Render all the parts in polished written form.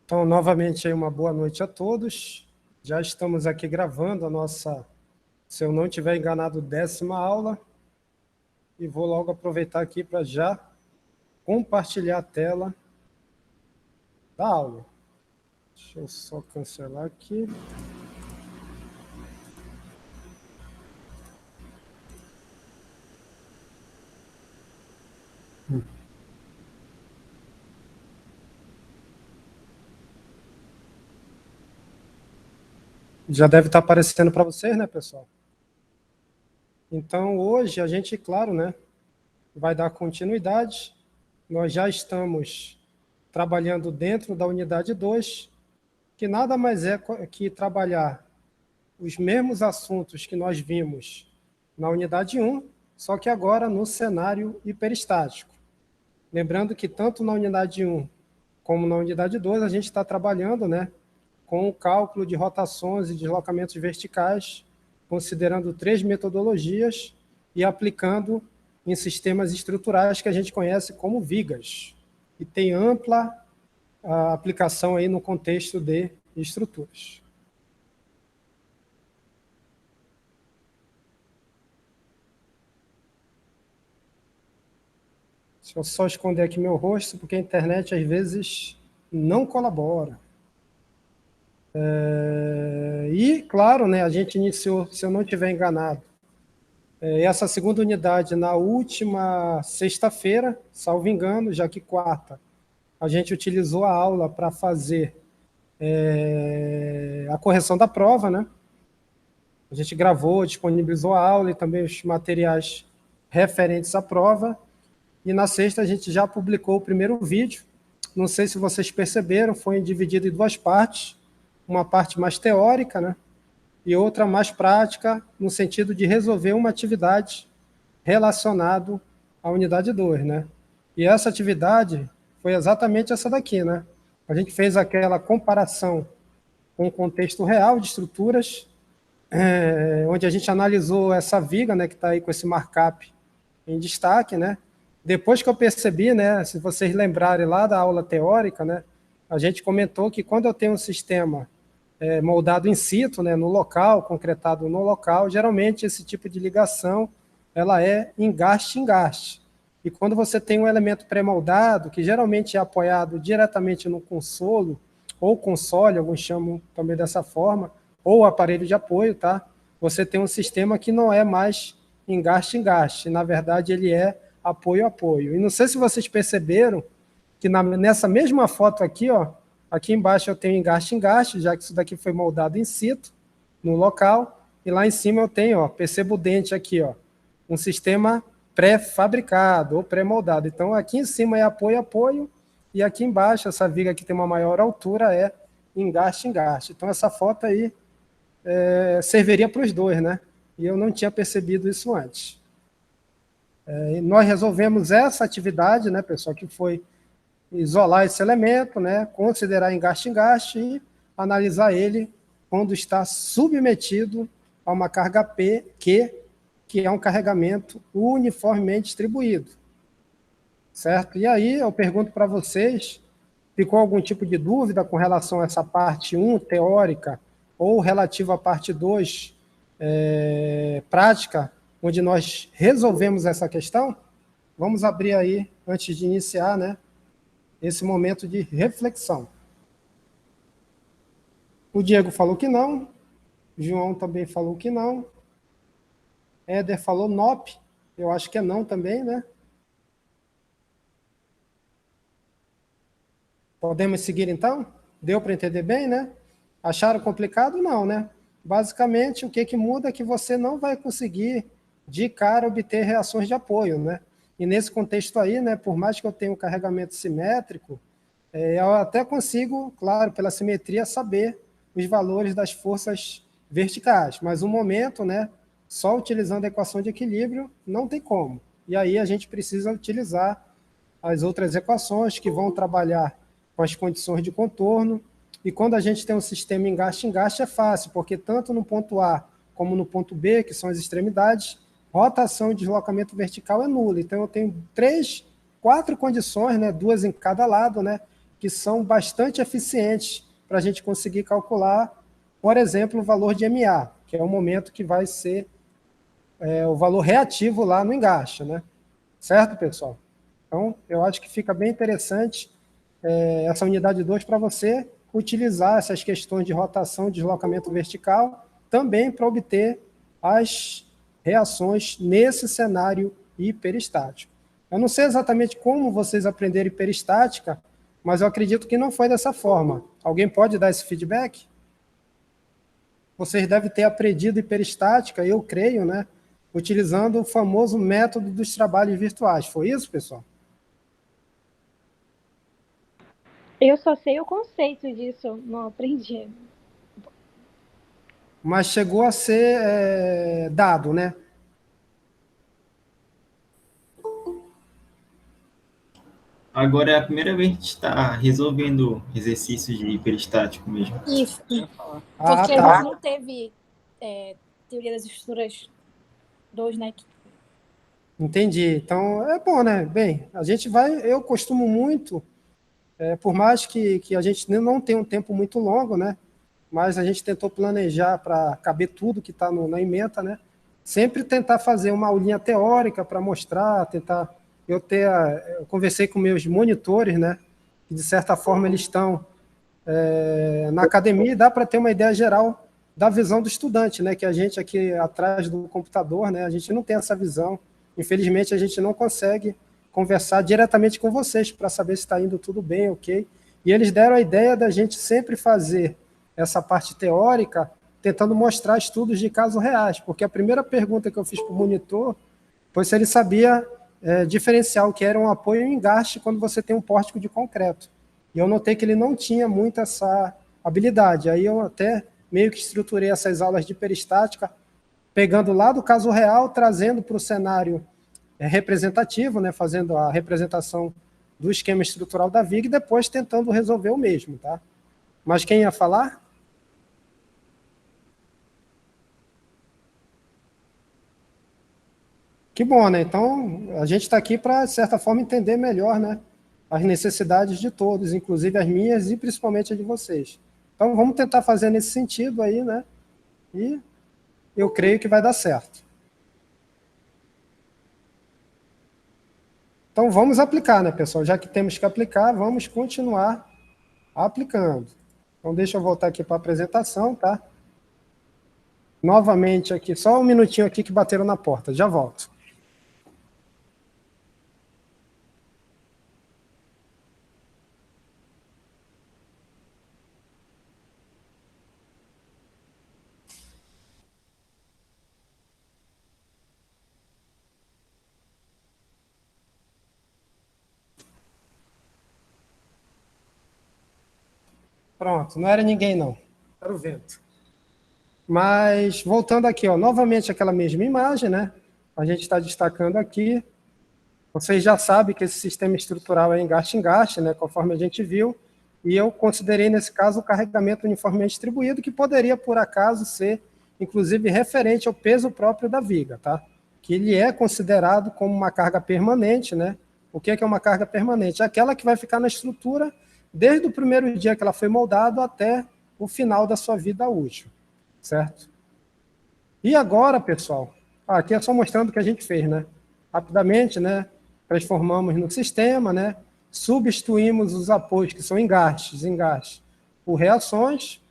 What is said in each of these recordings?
Então, novamente, aí uma boa noite a todos. Já estamos aqui gravando a nossa, se eu não estiver enganado, 10ª aula. E vou logo aproveitar aqui para já compartilhar a tela da aula. Deixa eu só cancelar aqui. Já deve estar aparecendo para vocês, né, pessoal? Então, hoje a gente, claro, né, vai dar continuidade. Nós já estamos trabalhando dentro da unidade 2, que nada mais é que trabalhar os mesmos assuntos que nós vimos na unidade 1, só que agora no cenário hiperestático. Lembrando que tanto na unidade 1 como na unidade 2 a gente está trabalhando, né, com o cálculo de rotações e deslocamentos verticais, considerando 3 metodologias e aplicando em sistemas estruturais que a gente conhece como vigas, e tem ampla aplicação aí no contexto de estruturas. Deixa eu só esconder aqui meu rosto, porque a internet às vezes não colabora. E, claro, né, a gente iniciou, se eu não estiver enganado, essa segunda unidade na última sexta-feira, salvo engano, já que quarta, a gente utilizou a aula para fazer a correção da prova, né? A gente gravou, disponibilizou a aula e também os materiais referentes à prova. E na sexta a gente já publicou o primeiro vídeo. Não sei se vocês perceberam, foi dividido em 2 partes. Uma parte mais teórica, né? E outra mais prática, no sentido de resolver uma atividade relacionada à unidade 2, né? E essa atividade foi exatamente essa daqui, né? A gente fez aquela comparação com o contexto real de estruturas, onde a gente analisou essa viga, né, que está aí com esse markup em destaque, né? Depois que eu percebi, né, se vocês lembrarem lá da aula teórica, né, a gente comentou que quando eu tenho um sistema moldado in situ, né, no local, concretado no local, geralmente esse tipo de ligação ela é engaste-engaste. E quando você tem um elemento pré-moldado, que geralmente é apoiado diretamente no consolo, ou console, alguns chamam também dessa forma, ou aparelho de apoio, tá? Você tem um sistema que não é mais engaste-engaste, na verdade ele é apoio-apoio. E não sei se vocês perceberam que nessa mesma foto aqui, ó, aqui embaixo eu tenho engaste-engaste, já que isso daqui foi moldado in situ, no local, e lá em cima eu tenho, ó, perceba o dente aqui, ó, um sistema pré-fabricado ou pré-moldado. Então aqui em cima é apoio-apoio, e aqui embaixo, essa viga que tem uma maior altura é engaste-engaste. Então essa foto aí serviria para os dois, né? E eu não tinha percebido isso antes. Nós resolvemos essa atividade, né, pessoal, que foi isolar esse elemento, né, considerar engaste-engaste e analisar ele quando está submetido a uma carga P, que é um carregamento uniformemente distribuído. Certo? E aí eu pergunto para vocês, ficou algum tipo de dúvida com relação a essa parte 1, teórica, ou relativa à parte 2, prática, onde nós resolvemos essa questão? Vamos abrir aí, antes de iniciar, né, esse momento de reflexão. O Diego falou que não, o João também falou que não, Éder falou NOP, eu acho que é não também, né? Podemos seguir então? Deu para entender bem, né? Acharam complicado? Não, né? Basicamente, o que muda é que você não vai conseguir, de cara, obter reações de apoio, né? E nesse contexto aí, né, por mais que eu tenha um carregamento simétrico, eu até consigo, claro, pela simetria, saber os valores das forças verticais, mas no momento, né, só utilizando a equação de equilíbrio, não tem como. E aí a gente precisa utilizar as outras equações que vão trabalhar com as condições de contorno, e quando a gente tem um sistema engaste-engaste é fácil, porque tanto no ponto A como no ponto B, que são as extremidades, rotação e deslocamento vertical é nulo. Então eu tenho 3 4 condições, né, 2 em cada lado, né, que são bastante eficientes para a gente conseguir calcular, por exemplo, o valor de MA, que é o momento que vai ser o valor reativo lá no engaste, né? Certo, pessoal? Então, eu acho que fica bem interessante essa unidade 2 para você utilizar essas questões de rotação e deslocamento vertical também para obter as reações nesse cenário hiperestático. Eu não sei exatamente como vocês aprenderam hiperestática, mas eu acredito que não foi dessa forma. Alguém pode dar esse feedback? Vocês devem ter aprendido hiperestática, eu creio, né? Utilizando o famoso método dos trabalhos virtuais. Foi isso, pessoal? Eu só sei o conceito disso, não aprendi. Mas chegou a ser dado, né? Agora é a primeira vez que a gente está resolvendo exercícios de hiperestático mesmo. Isso. Ah, Porque tá. a gente não teve teoria das estruturas 2, né? Entendi. Então, é bom, né? Bem, a gente vai... Eu costumo muito, por mais que a gente não tenha um tempo muito longo, né? Mas a gente tentou planejar para caber tudo que está na ementa, né? Sempre tentar fazer uma aulinha teórica para mostrar, tentar... Eu conversei com meus monitores, né? Que, de certa forma, eles estão na academia e dá para ter uma ideia geral da visão do estudante, né? Que a gente aqui atrás do computador, né? A gente não tem essa visão. Infelizmente, a gente não consegue conversar diretamente com vocês para saber se está indo tudo bem, ok? E eles deram a ideia da gente sempre fazer essa parte teórica tentando mostrar estudos de casos reais, porque a primeira pergunta que eu fiz para o monitor foi se ele sabia diferenciar o que era um apoio e um engaste quando você tem um pórtico de concreto. E eu notei que ele não tinha muito essa habilidade. Aí eu até meio que estruturei essas aulas de peristática, pegando lá do caso real, trazendo para o cenário representativo, né, fazendo a representação do esquema estrutural da viga e depois tentando resolver o mesmo. Tá? Mas quem ia falar? Que bom, né? Então, a gente está aqui para, de certa forma, entender melhor, né, as necessidades de todos, inclusive as minhas e principalmente as de vocês. Então, vamos tentar fazer nesse sentido aí, né? E eu creio que vai dar certo. Então, vamos aplicar, né, pessoal? Já que temos que aplicar, vamos continuar aplicando. Então, deixa eu voltar aqui para a apresentação, tá? Novamente aqui, só um minutinho aqui que bateram na porta, já volto. Pronto, não era ninguém não, era o vento. Mas, voltando aqui, ó, novamente aquela mesma imagem, né? A gente está destacando aqui. Vocês já sabem que esse sistema estrutural é engaste-engaste, né? Conforme a gente viu. E eu considerei, nesse caso, o carregamento uniformemente distribuído, que poderia, por acaso, ser, inclusive, referente ao peso próprio da viga, tá? Que ele é considerado como uma carga permanente, né? O que é uma carga permanente? É aquela que vai ficar na estrutura desde o primeiro dia que ela foi moldada até o final da sua vida útil, certo? E agora, pessoal, aqui é só mostrando o que a gente fez, né? Rapidamente, né? Transformamos no sistema, né? Substituímos os apoios, que são engastes, por reações,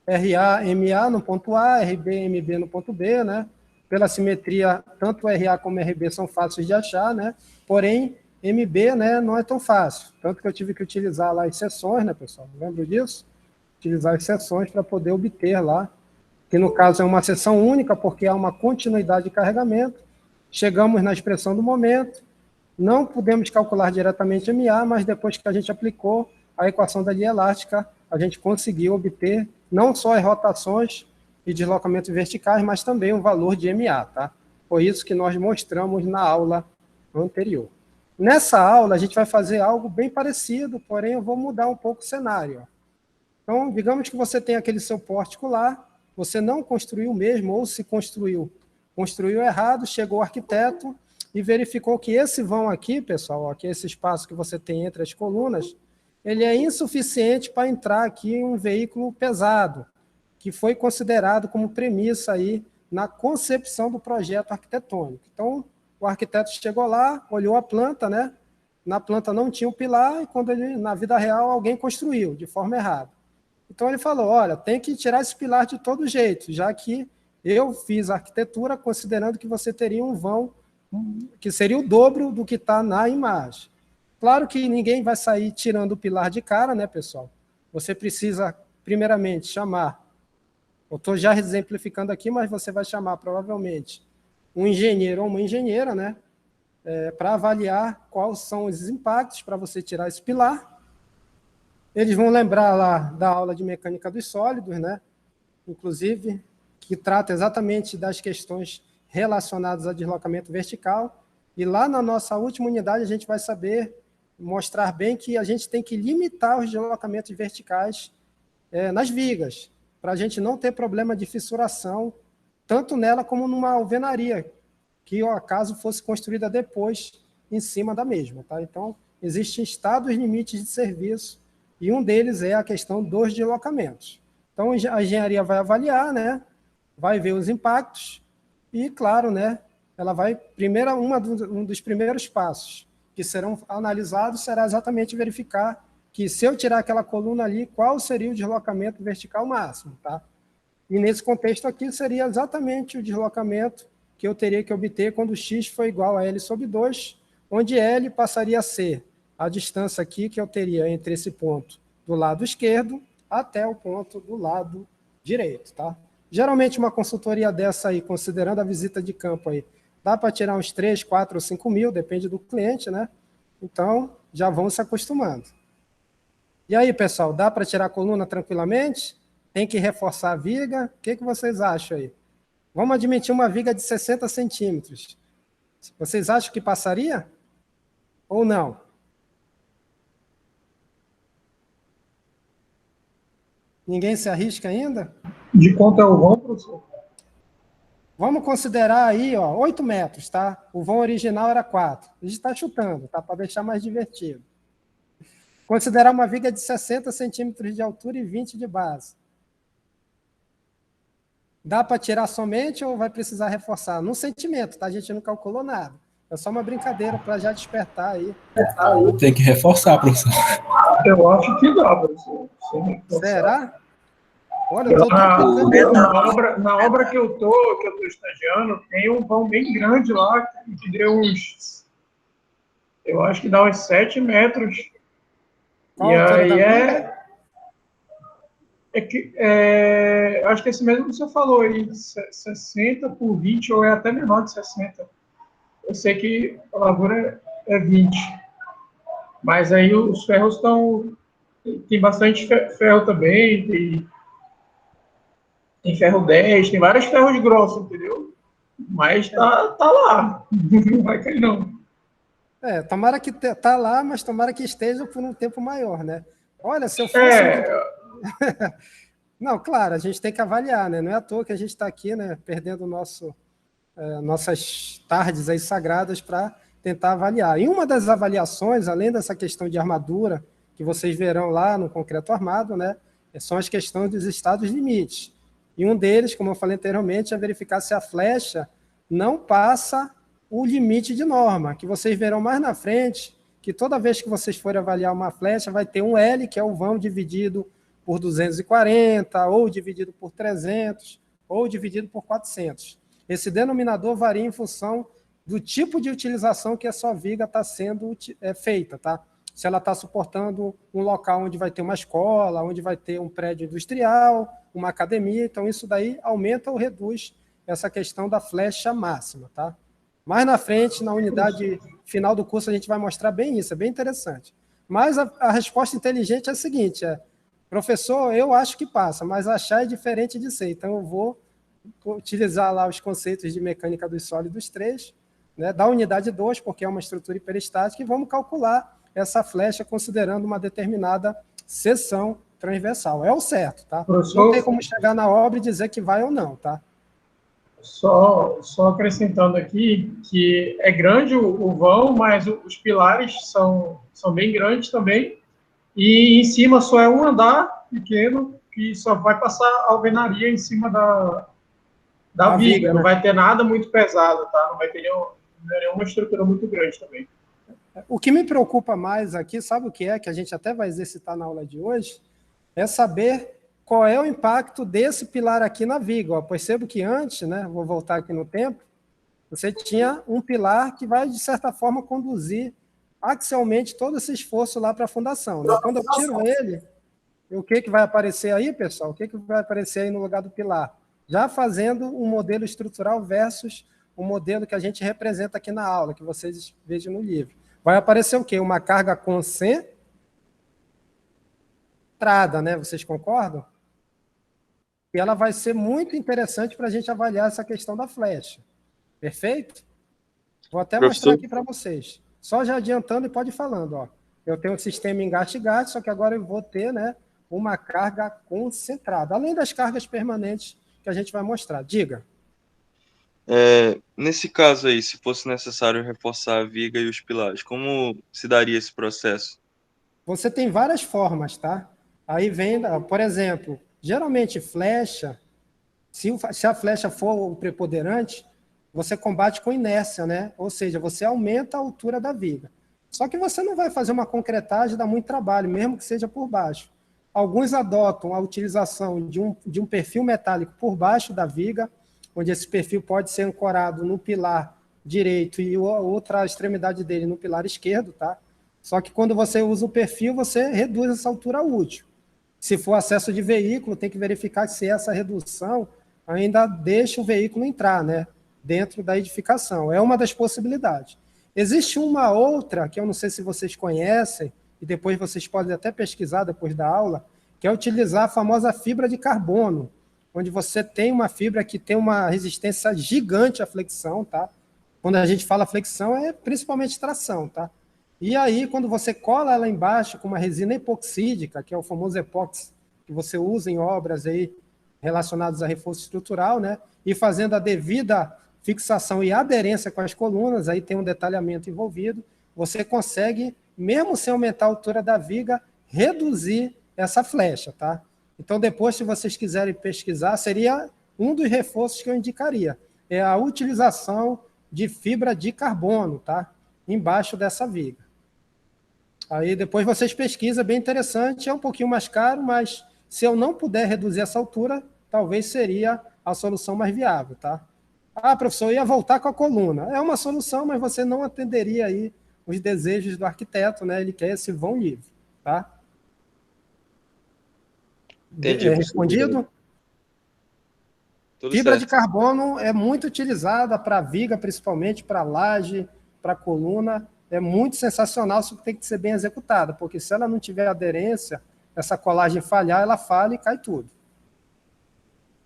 RA, MA no ponto A, RB, MB no ponto B, né? Pela simetria, tanto RA como RB são fáceis de achar, né? Porém, MB, né, não é tão fácil. Tanto que eu tive que utilizar lá as seções, né, pessoal? Lembra disso? Utilizar as seções para poder obter lá, que no caso é uma seção única, porque há uma continuidade de carregamento. Chegamos na expressão do momento, não podemos calcular diretamente MA, mas depois que a gente aplicou a equação da linha elástica, a gente conseguiu obter não só as rotações e deslocamentos verticais, mas também o valor de MA, tá? Foi isso que nós mostramos na aula anterior. Nessa aula, a gente vai fazer algo bem parecido, porém eu vou mudar um pouco o cenário. Então, digamos que você tem aquele seu pórtico lá, você não construiu mesmo, ou se construiu errado, chegou o arquiteto, e verificou que esse vão aqui, pessoal, aqui esse espaço que você tem entre as colunas, ele é insuficiente para entrar aqui um veículo pesado, que foi considerado como premissa aí na concepção do projeto arquitetônico. Então, o arquiteto chegou lá, olhou a planta, né? Na planta não tinha o pilar, e quando ele, na vida real, alguém construiu de forma errada. Então ele falou, olha, tem que tirar esse pilar de todo jeito, já que eu fiz a arquitetura considerando que você teria um vão que seria o dobro do que está na imagem. Claro que ninguém vai sair tirando o pilar de cara, né, pessoal? Você precisa, primeiramente, chamar, eu estou já exemplificando aqui, mas você vai chamar, provavelmente, um engenheiro ou uma engenheira, né, para avaliar quais são os impactos para você tirar esse pilar. Eles vão lembrar lá da aula de mecânica dos sólidos, né, inclusive, que trata exatamente das questões relacionadas a deslocamento vertical, e lá na nossa última unidade a gente vai saber mostrar bem que a gente tem que limitar os deslocamentos verticais nas vigas, para a gente não ter problema de fissuração, tanto nela como numa alvenaria, que ao acaso fosse construída depois em cima da mesma. Tá? Então, existem estados limites de serviço, e um deles é a questão dos deslocamentos. Então, a engenharia vai avaliar, né, vai ver os impactos, e, claro, né, ela vai, um dos primeiros passos que serão analisados será exatamente verificar que, se eu tirar aquela coluna ali, qual seria o deslocamento vertical máximo. Tá? E, nesse contexto aqui, seria exatamente o deslocamento que eu teria que obter quando x for igual a L sobre 2, onde L passaria a ser a distância aqui que eu teria entre esse ponto do lado esquerdo até o ponto do lado direito. Tá? Geralmente, uma consultoria dessa aí, considerando a visita de campo aí, dá para tirar uns 3, 4 ou 5 mil, depende do cliente, né? Então, já vão se acostumando. E aí, pessoal, dá para tirar a coluna tranquilamente? Tem que reforçar a viga? O que vocês acham aí? Vamos admitir uma viga de 60 centímetros. Vocês acham que passaria? Ou não? Ninguém se arrisca ainda? De quanto é o vão, professor? Vamos considerar aí, ó, 8 metros, tá? O vão original era 4. A gente está chutando, tá? Para deixar mais divertido. Considerar uma viga de 60 centímetros de altura e 20 de base. Dá para tirar somente ou vai precisar reforçar? No sentimento, tá? A gente não calculou nada. É só uma brincadeira para já despertar aí. Tem que reforçar, professor. Eu acho que dá, professor. Será? Olha, eu tô na obra que eu tô estagiando, tem um vão bem grande lá, que deu uns... Eu acho que dá uns 7 metros. Qual e aí acho que esse mesmo que você falou aí, 60 por 20, ou é até menor de 60. Eu sei que a largura é 20. Mas aí os ferros estão... Tem bastante ferro também, tem ferro 10, tem vários ferros grossos, entendeu? Mas tá lá. Não vai cair, não. Tomara que tá lá, mas tomara que esteja por um tempo maior, né? Olha, se eu fosse... Não, claro, a gente tem que avaliar, né? Não é à toa que a gente está aqui, né, perdendo nossas tardes aí sagradas para tentar avaliar. E uma das avaliações, além dessa questão de armadura, que vocês verão lá no concreto armado, né, são as questões dos estados limites. E um deles, como eu falei anteriormente, é verificar se a flecha não passa o limite de norma, que vocês verão mais na frente, que toda vez que vocês forem avaliar uma flecha, vai ter um L, que é o vão dividido por 240, ou dividido por 300, ou dividido por 400. Esse denominador varia em função do tipo de utilização que a sua viga está sendo feita, tá? Se ela está suportando um local onde vai ter uma escola, onde vai ter um prédio industrial, uma academia, então isso daí aumenta ou reduz essa questão da flecha máxima, tá? Mais na frente, na unidade final do curso, a gente vai mostrar bem isso, é bem interessante. Mas a resposta inteligente é a seguinte, professor, eu acho que passa, mas achar é diferente de ser, então eu vou utilizar lá os conceitos de mecânica dos sólidos 3, né, da unidade 2, porque é uma estrutura hiperestática, e vamos calcular essa flecha considerando uma determinada seção transversal. É o certo, tá? Professor, não tem como chegar na obra e dizer que vai ou não, tá? Só acrescentando aqui que é grande o vão, mas os pilares são bem grandes também. E em cima só é um andar pequeno que só vai passar alvenaria em cima da A viga. viga, Não né? vai ter nada muito pesado, tá? Não vai ter nenhuma estrutura muito grande também. O que me preocupa mais aqui, sabe o que é? Que a gente até vai exercitar na aula de hoje, é saber qual é o impacto desse pilar aqui na viga. Ó, percebo que antes, né, vou voltar aqui no tempo, você tinha um pilar que vai, de certa forma, conduzir axialmente todo esse esforço lá para a fundação. Né? Quando eu tiro ele, o que vai aparecer aí, pessoal? O que vai aparecer aí no lugar do pilar? Já fazendo um modelo estrutural versus o modelo que a gente representa aqui na aula, que vocês vejam no livro. Vai aparecer o quê? Uma carga concentrada, né? Vocês concordam? E ela vai ser muito interessante para a gente avaliar essa questão da flecha. Perfeito? Vou até mostrar aqui para vocês. Só já adiantando e pode ir falando. Ó. Eu tenho um sistema engaste-gaste, só que agora eu vou ter, né, uma carga concentrada, além das cargas permanentes que a gente vai mostrar. Diga. Nesse caso aí, se fosse necessário reforçar a viga e os pilares, como se daria esse processo? Você tem várias formas, tá? Aí vem, por exemplo, geralmente flecha, se a flecha for o preponderante, você combate com inércia, né? Ou seja, você aumenta a altura da viga. Só que você não vai fazer uma concretagem, dá muito trabalho, mesmo que seja por baixo. Alguns adotam a utilização de um perfil metálico por baixo da viga, onde esse perfil pode ser ancorado no pilar direito e a outra extremidade dele no pilar esquerdo, tá? Só que quando você usa o perfil, você reduz essa altura útil. Se for acesso de veículo, tem que verificar se essa redução ainda deixa o veículo entrar, né, dentro da edificação. É uma das possibilidades. Existe uma outra, que eu não sei se vocês conhecem, e depois vocês podem até pesquisar depois da aula, que é utilizar a famosa fibra de carbono, onde você tem uma fibra que tem uma resistência gigante à flexão, tá? Quando a gente fala flexão, é principalmente tração, tá? E aí, quando você cola ela embaixo com uma resina epoxídica, que é o famoso epóxi, que você usa em obras aí relacionadas a reforço estrutural, né? E fazendo a devida fixação e aderência com as colunas, aí tem um detalhamento envolvido, você consegue, mesmo sem aumentar a altura da viga, reduzir essa flecha, tá? Então, depois, se vocês quiserem pesquisar, seria um dos reforços que eu indicaria. É a utilização de fibra de carbono, tá? Embaixo dessa viga. Aí depois vocês pesquisam, bem interessante, é um pouquinho mais caro, mas se eu não puder reduzir essa altura, talvez seria a solução mais viável, tá? Ah, professor, eu ia voltar com a coluna. É uma solução, mas você não atenderia aí os desejos do arquiteto, né? Ele quer esse vão livre, tá? Entendi. Respondido? Tudo Fibra certo. de carbono é muito utilizada para viga, principalmente para laje, para coluna. É muito sensacional, só que tem que ser bem executada, porque se ela não tiver aderência, essa colagem falhar, ela falha e cai tudo.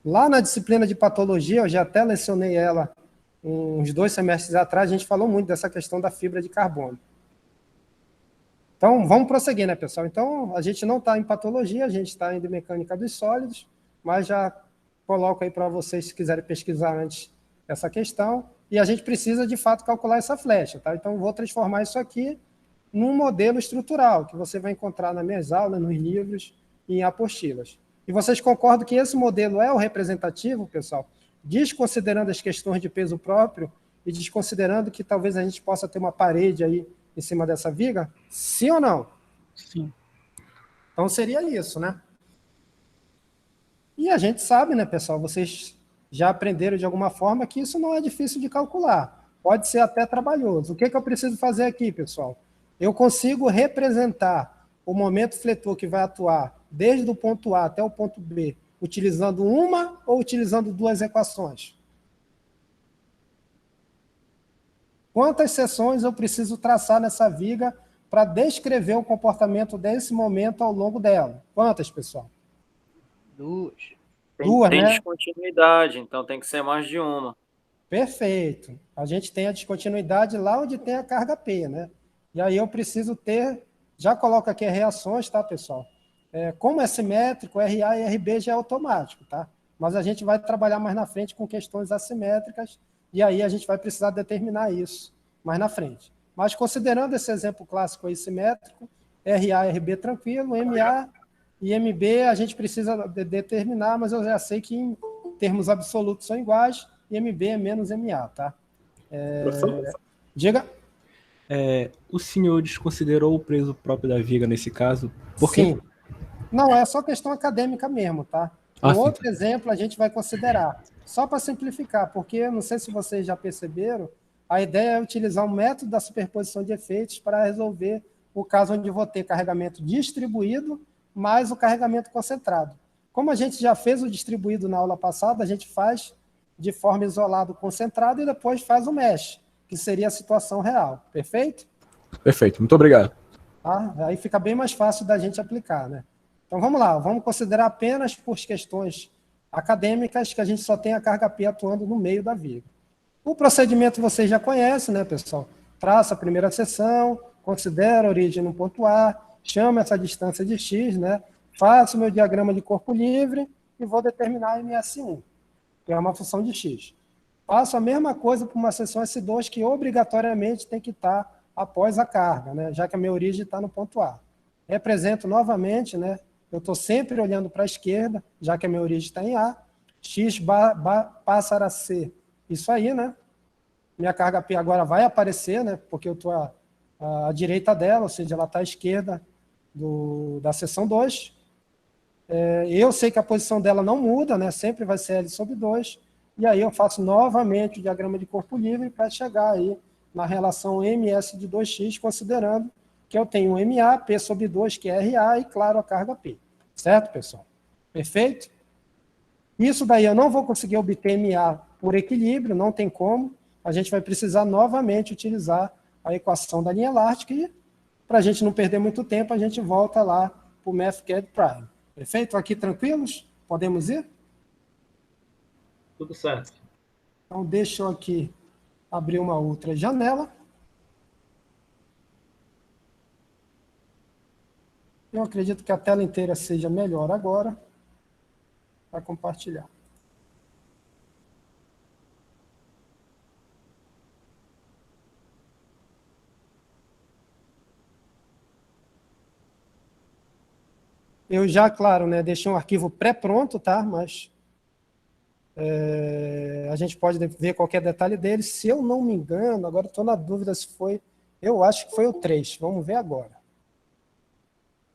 Lá na disciplina de patologia, eu já até lecionei ela uns 2 semestres atrás, a gente falou muito dessa questão da fibra de carbono. Então, vamos prosseguir, né, pessoal? Então, a gente não está em patologia, a gente está em mecânica dos sólidos, mas já coloco aí para vocês, se quiserem pesquisar antes essa questão, e a gente precisa, de fato, calcular essa flecha, tá? Então, vou transformar isso aqui num modelo estrutural, que você vai encontrar nas minhas aulas, nos livros e em apostilas. E vocês concordam que esse modelo é o representativo, pessoal? Desconsiderando as questões de peso próprio e desconsiderando que talvez a gente possa ter uma parede aí em cima dessa viga? Sim ou não? Sim. Então seria isso, né? E a gente sabe, né, pessoal, vocês já aprenderam de alguma forma que isso não é difícil de calcular. Pode ser até trabalhoso. O que eu preciso fazer aqui, pessoal? Eu consigo representar o momento fletor que vai atuar desde o ponto A até o ponto B, utilizando uma ou utilizando 2 equações? Quantas seções eu preciso traçar nessa viga para descrever o comportamento desse momento ao longo dela? Quantas, pessoal? 2. Duas, Tem né? descontinuidade, então tem que ser mais de uma. Perfeito. A gente tem a descontinuidade lá onde tem a carga P, né? E aí eu preciso ter, já coloco aqui as reações, tá, pessoal? Como é simétrico, RA e RB já é automático, tá? mas a gente vai trabalhar mais na frente com questões assimétricas, e aí a gente vai precisar determinar isso mais na frente. Mas considerando esse exemplo clássico aí simétrico, RA e RB tranquilo, MA e MB a gente precisa determinar, mas eu já sei que em termos absolutos são iguais, e MB é menos MA, tá? Diga. O senhor desconsiderou o peso próprio da viga nesse caso? Por quê? Sim. Não, é só questão acadêmica mesmo, tá? Um outro exemplo a gente vai considerar, só para simplificar, porque não sei se vocês já perceberam, a ideia é utilizar o método da superposição de efeitos para resolver o caso onde eu vou ter carregamento distribuído mais o carregamento concentrado. Como a gente já fez o distribuído na aula passada, a gente faz de forma isolada o concentrado e depois faz o mesh, que seria a situação real. Perfeito? Perfeito, muito obrigado. Tá? Aí fica bem mais fácil da gente aplicar, né? Então vamos lá, vamos considerar apenas por questões acadêmicas que a gente só tem a carga P atuando no meio da viga. O procedimento vocês já conhecem, né, pessoal? Traça a primeira seção, considera a origem no ponto A, chama essa distância de x, né? Faço o meu diagrama de corpo livre e vou determinar MS1, que é uma função de x. Faço a mesma coisa para uma seção S2 que obrigatoriamente tem que estar após a carga, né? Já que a minha origem está no ponto A. Represento novamente, né? Eu estou sempre olhando para a esquerda, já que a minha origem está em A. X passa a ser isso aí, né? Minha carga P agora vai aparecer, né? Porque eu estou à direita dela, ou seja, ela está à esquerda da seção 2. Eu sei que a posição dela não muda, né? Sempre vai ser L sobre 2. E aí eu faço novamente o diagrama de corpo livre para chegar aí na relação MS de 2x, considerando que eu tenho MA, P sobre 2, que é RA, e, claro, a carga P. Certo, pessoal? Perfeito? Isso daí eu não vou conseguir obter MA por equilíbrio, não tem como. A gente vai precisar novamente utilizar a equação da linha elástica e, para a gente não perder muito tempo, a gente volta lá para o MathCAD Prime. Perfeito? Aqui tranquilos? Podemos ir? Tudo certo. Então, deixa eu aqui abrir uma outra janela. Eu acredito que a tela inteira seja melhor agora para compartilhar. Eu já, claro, né, deixei um arquivo pré-pronto, tá? Mas a gente pode ver qualquer detalhe dele. Se eu não me engano, agora estou na dúvida se foi... Eu acho que foi o 3. Vamos ver agora.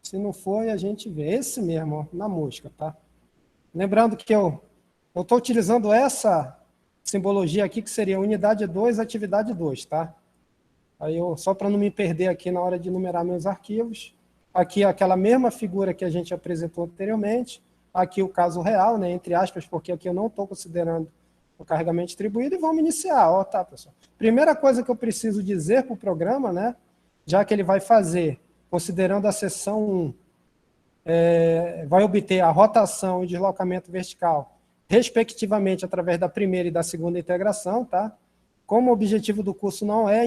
Se não foi, a gente vê. Esse mesmo, ó, na mosca, tá? Lembrando que eu estou utilizando essa simbologia aqui, que seria unidade 2, atividade 2, tá? Aí só para não me perder aqui na hora de numerar meus arquivos. Aqui aquela mesma figura que a gente apresentou anteriormente. Aqui o caso real, né, entre aspas, porque aqui eu não estou considerando o carregamento distribuído, e vamos iniciar. Ó, tá, pessoal? Primeira coisa que eu preciso dizer para o programa, né, já que ele vai fazer, considerando a seção 1, vai obter a rotação e deslocamento vertical, respectivamente, através da primeira e da segunda integração, tá? Como o objetivo do curso não é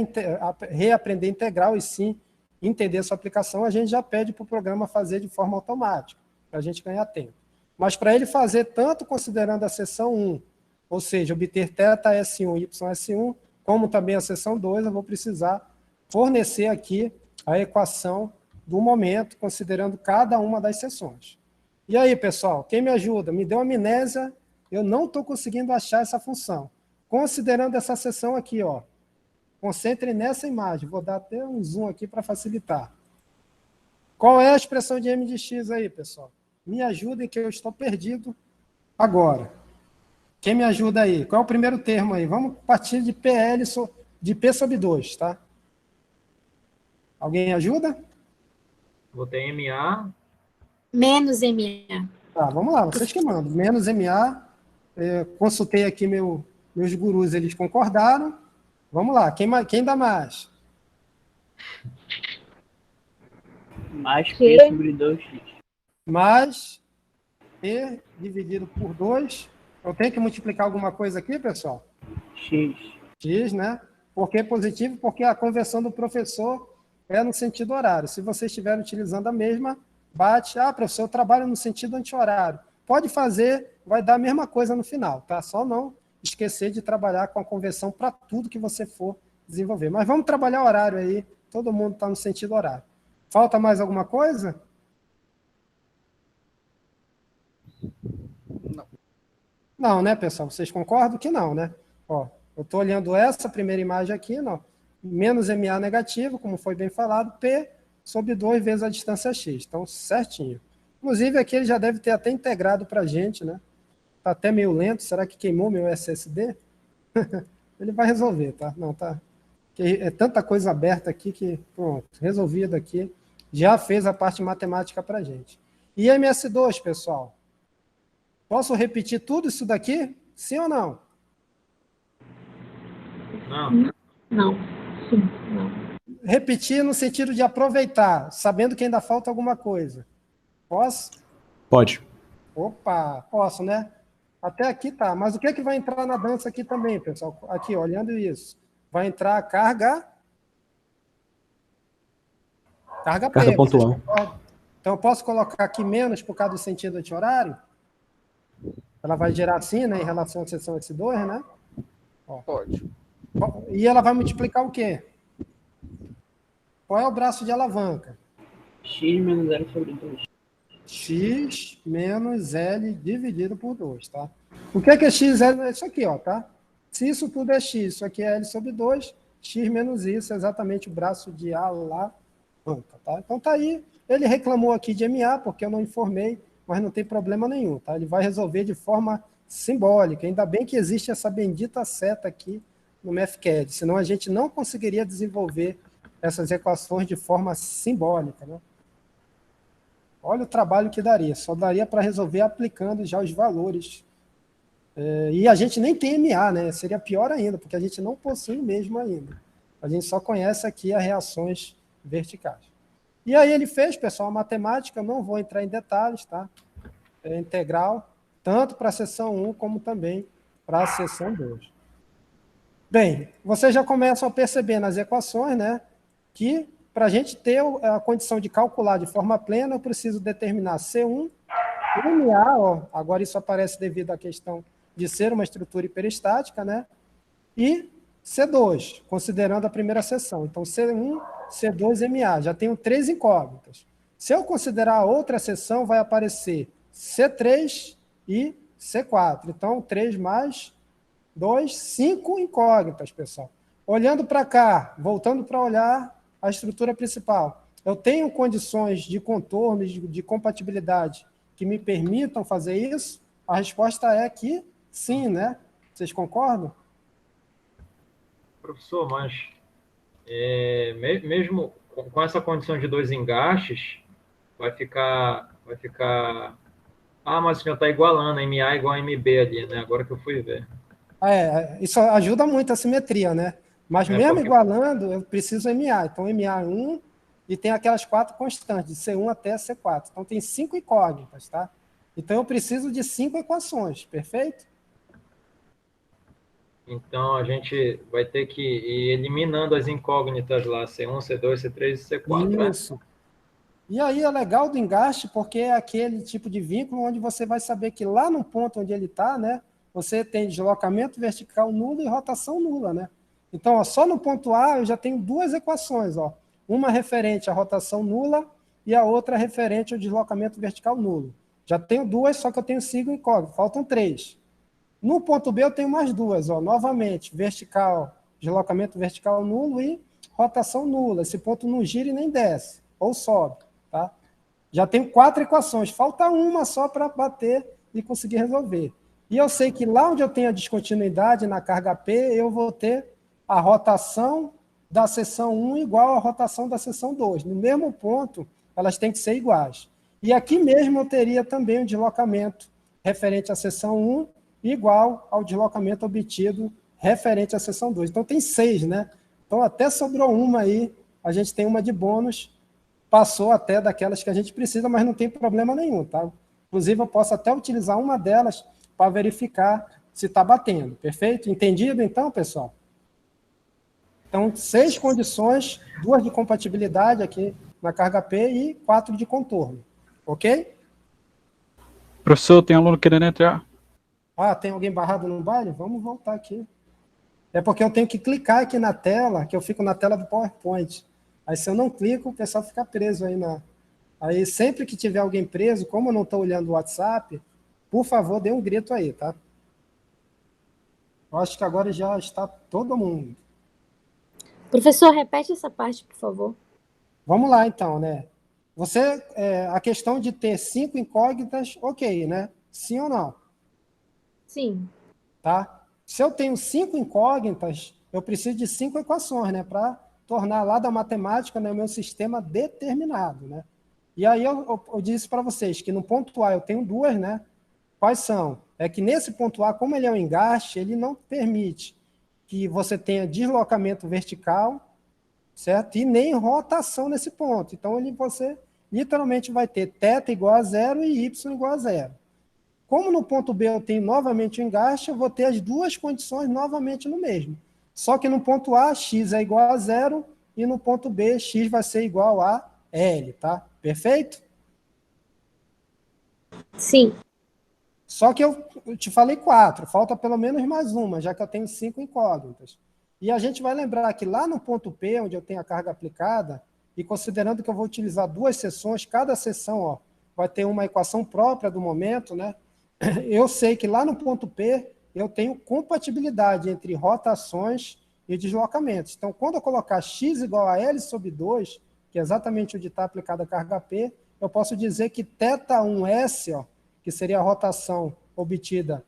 reaprender integral, e sim entender sua aplicação, a gente já pede para o programa fazer de forma automática, para a gente ganhar tempo. Mas para ele fazer tanto considerando a seção 1, ou seja, obter θ S1 e YS1, como também a seção 2, eu vou precisar fornecer aqui a equação do momento, considerando cada uma das seções. E aí, pessoal, quem me ajuda? Me deu amnésia, eu não estou conseguindo achar essa função. Considerando essa seção aqui, ó, concentrem nessa imagem, vou dar até um zoom aqui para facilitar. Qual é a expressão de m de x aí, pessoal? Me ajudem que eu estou perdido agora. Quem me ajuda aí? Qual é o primeiro termo aí? Vamos partir de PL, de P sobre 2, tá? Alguém ajuda? Botei MA. Menos MA. Tá, vamos lá, vocês que mandam. Menos MA, consultei aqui meus gurus, eles concordaram. Vamos lá, quem dá mais? Mais P sobre 2x. Mais P dividido por 2. Eu tenho que multiplicar alguma coisa aqui, pessoal? X. X, né? Por que positivo? Porque a conversão do professor é no sentido horário. Se vocês estiverem utilizando a mesma, bate. Ah, professor, eu trabalho no sentido anti-horário. pode fazer, vai dar a mesma coisa no final, tá? Só não esquecer de trabalhar com a conversão para tudo que você for desenvolver. Mas vamos trabalhar horário aí, todo mundo está no sentido horário. Falta mais alguma coisa? Não, né, pessoal? Vocês concordam que não, né? Ó, eu estou olhando essa primeira imagem aqui, não. Menos MA negativo, como foi bem falado, P sobre 2 vezes a distância X. Então, certinho. Inclusive, aqui ele já deve ter até integrado para a gente, né? Está até meio lento. Será que queimou meu SSD? Ele vai resolver, tá? Não, tá. É tanta coisa aberta aqui que, pronto, resolvido aqui. Já fez a parte matemática para a gente. E MS2, pessoal? Posso repetir tudo isso daqui? Sim ou não? Não. Não. Sim, não. Repetir no sentido de aproveitar, sabendo que ainda falta alguma coisa. Posso? Pode. Opa, posso, né? Até aqui tá. Mas o que é que vai entrar na dança aqui também, pessoal? Aqui, olhando isso. Vai entrar a carga... Carga P. Carga pontual. Então, eu posso colocar aqui menos por causa do sentido anti-horário? Ela vai gerar assim, né, em relação à seção S2, né? Ó. Pode. E ela vai multiplicar o quê? Qual é o braço de alavanca? X menos L sobre 2. X menos L dividido por 2, tá? O que é XL? É isso aqui, ó, tá? Se isso tudo é X, isso aqui é L sobre 2, X menos isso é exatamente o braço de alavanca, tá? Então tá aí, ele reclamou aqui de MA, porque eu não informei, mas não tem problema nenhum, tá? Ele vai resolver de forma simbólica. Ainda bem que existe essa bendita seta aqui no MathCAD, senão a gente não conseguiria desenvolver essas equações de forma simbólica, né? Olha o trabalho que daria, só daria para resolver aplicando já os valores. E a gente nem tem MA, né? Seria pior ainda, porque a gente não possui mesmo ainda. A gente só conhece aqui as reações verticais. E aí ele fez, pessoal, a matemática, não vou entrar em detalhes, tá? É integral, tanto para a seção 1 como também para a seção 2. Bem, vocês já começam a perceber nas equações, né, que para a gente ter a condição de calcular de forma plena, eu preciso determinar C1, MA, ó, agora isso aparece devido à questão de ser uma estrutura hiperestática, né, e C2, considerando a primeira seção. Então, C1, C2, MA. Já tenho 3 incógnitas. Se eu considerar a outra seção, vai aparecer C3 e C4. Então, 3 mais 2, 5 incógnitas, pessoal. Olhando para cá, voltando para olhar a estrutura principal, eu tenho condições de contorno, de compatibilidade que me permitam fazer isso? A resposta é que sim, né? Vocês concordam? Professor, mas mesmo com essa condição de 2 engastes, vai ficar... Ah, mas já está igualando, MA igual a MB ali, né? Agora que eu fui ver. Isso ajuda muito a simetria, né? Mas mesmo porque... igualando, eu preciso MA. Então, MA 1 e tem aquelas 4 constantes, de C1 até C4. Então, tem 5 incógnitas, tá? Então, eu preciso de 5 equações, perfeito? Então, a gente vai ter que ir eliminando as incógnitas lá, C1, C2, C3 e C4, Isso. Né? E aí é legal do engaste, porque é aquele tipo de vínculo onde você vai saber que lá no ponto onde ele está, né, você tem deslocamento vertical nulo e rotação nula, né? Então, ó, só no ponto A eu já tenho 2 equações, ó. Uma referente à rotação nula e a outra referente ao deslocamento vertical nulo. Já tenho 2, só que eu tenho 5 incógnitas, faltam 3. No ponto B eu tenho mais 2, ó, novamente, vertical, deslocamento vertical nulo e rotação nula. Esse ponto não gira e nem desce, ou sobe, tá? Já tenho 4 equações, falta uma só para bater e conseguir resolver. E eu sei que lá onde eu tenho a descontinuidade na carga P, eu vou ter a rotação da seção 1 igual à rotação da seção 2. No mesmo ponto, elas têm que ser iguais. E aqui mesmo eu teria também o deslocamento referente à seção 1 igual ao deslocamento obtido referente à seção 2. Então, tem 6, né? Então, até sobrou uma aí, a gente tem uma de bônus, passou até daquelas que a gente precisa, mas não tem problema nenhum, tá? Inclusive, eu posso até utilizar uma delas para verificar se está batendo, perfeito? Entendido, então, pessoal? Então, 6 condições, 2 de compatibilidade aqui na carga P e 4 de contorno, ok? Professor, tem aluno querendo entrar. Ah, tem alguém barrado no baile? Vamos voltar aqui. É porque eu tenho que clicar aqui na tela, que eu fico na tela do PowerPoint. Aí se eu não clico, o pessoal fica preso aí na... Aí sempre que tiver alguém preso, como eu não estou olhando o WhatsApp, por favor, dê um grito aí, tá? Eu acho que agora já está todo mundo. Professor, repete essa parte, por favor. Vamos lá, então, né? Você, a questão de ter 5 incógnitas, ok, né? Sim ou não? Sim. Tá? Se eu tenho 5 incógnitas, eu preciso de 5 equações, né? Para tornar lá da matemática, né, o meu sistema determinado, né? E aí eu disse para vocês que no ponto A eu tenho 2, né? Quais são? É que nesse ponto A, como ele é um engaste, ele não permite que você tenha deslocamento vertical, certo? E nem rotação nesse ponto. Então, você literalmente vai ter θ igual a 0 e y igual a 0. Como no ponto B eu tenho novamente o engaste, eu vou ter as duas condições novamente no mesmo. Só que no ponto A, x é igual a 0 e no ponto B, x vai ser igual a L, tá? Perfeito? Sim. Só que eu te falei 4, falta pelo menos mais uma, já que eu tenho 5 incógnitas. E a gente vai lembrar que lá no ponto P, onde eu tenho a carga aplicada, e considerando que eu vou utilizar 2 seções, cada seção ó, vai ter uma equação própria do momento, né? Eu sei que lá no ponto P eu tenho compatibilidade entre rotações e deslocamentos. Então, quando eu colocar x igual a L sobre 2, que é exatamente onde está aplicada a carga P, eu posso dizer que θ1s, ó, que seria a rotação obtida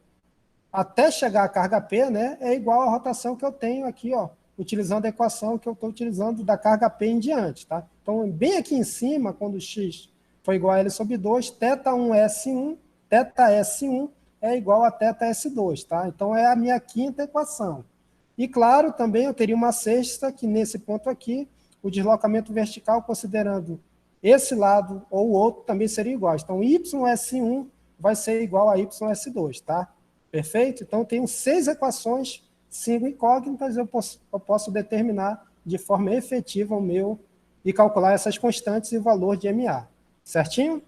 até chegar à carga P, né, é igual à rotação que eu tenho aqui, ó, utilizando a equação que eu estou utilizando da carga P em diante. Tá? Então, bem aqui em cima, quando x foi igual a L sobre 2, θ1s1, θs1 é igual a θs2. Tá? Então, é a minha quinta equação. E, claro, também eu teria uma sexta, que nesse ponto aqui, o deslocamento vertical, considerando esse lado ou o outro, também seria igual. Então, ys1 vai ser igual a ys2, tá? Perfeito? Então, eu tenho 6 equações, 5 incógnitas, eu posso determinar de forma efetiva o meu e calcular essas constantes e o valor de MA. Certinho?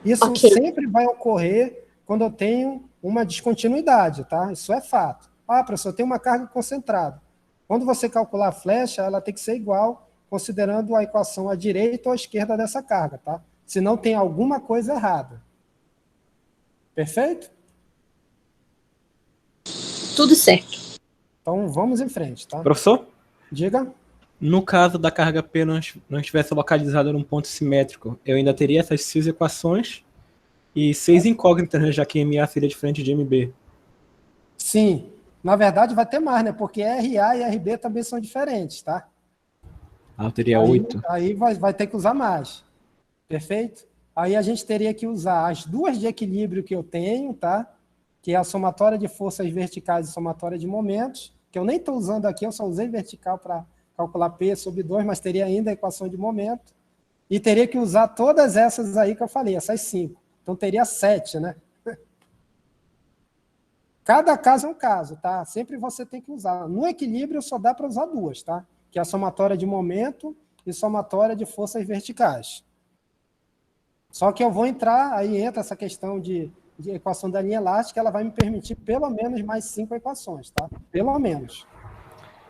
Isso sempre vai ocorrer quando eu tenho uma descontinuidade, tá? Isso é fato. Ah, professor, eu tenho uma carga concentrada. Quando você calcular a flecha, ela tem que ser igual, considerando a equação à direita ou à esquerda dessa carga, tá? Senão tem alguma coisa errada. Perfeito? Tudo certo. Então, vamos em frente, tá? Professor? Diga. No caso da carga P não estivesse localizada num ponto simétrico, eu ainda teria essas 6 equações e 6 incógnitas, né, já que MA seria diferente de MB. Sim. Na verdade, vai ter mais, né? Porque RA e RB também são diferentes, tá? Ah, eu teria 8. Aí vai ter que usar mais. Perfeito? Aí a gente teria que usar as duas de equilíbrio que eu tenho, tá? Que é a somatória de forças verticais e somatória de momentos, que eu nem estou usando aqui, eu só usei vertical para calcular P sobre 2, mas teria ainda a equação de momento. E teria que usar todas essas aí que eu falei, essas 5. Então teria 7, né? Cada caso é um caso, tá? Sempre você tem que usar. No equilíbrio só dá para usar 2, tá? Que é a somatória de momento e somatória de forças verticais. Só que eu vou entrar, aí entra essa questão de equação da linha elástica, ela vai me permitir pelo menos mais 5 equações, tá? Pelo menos.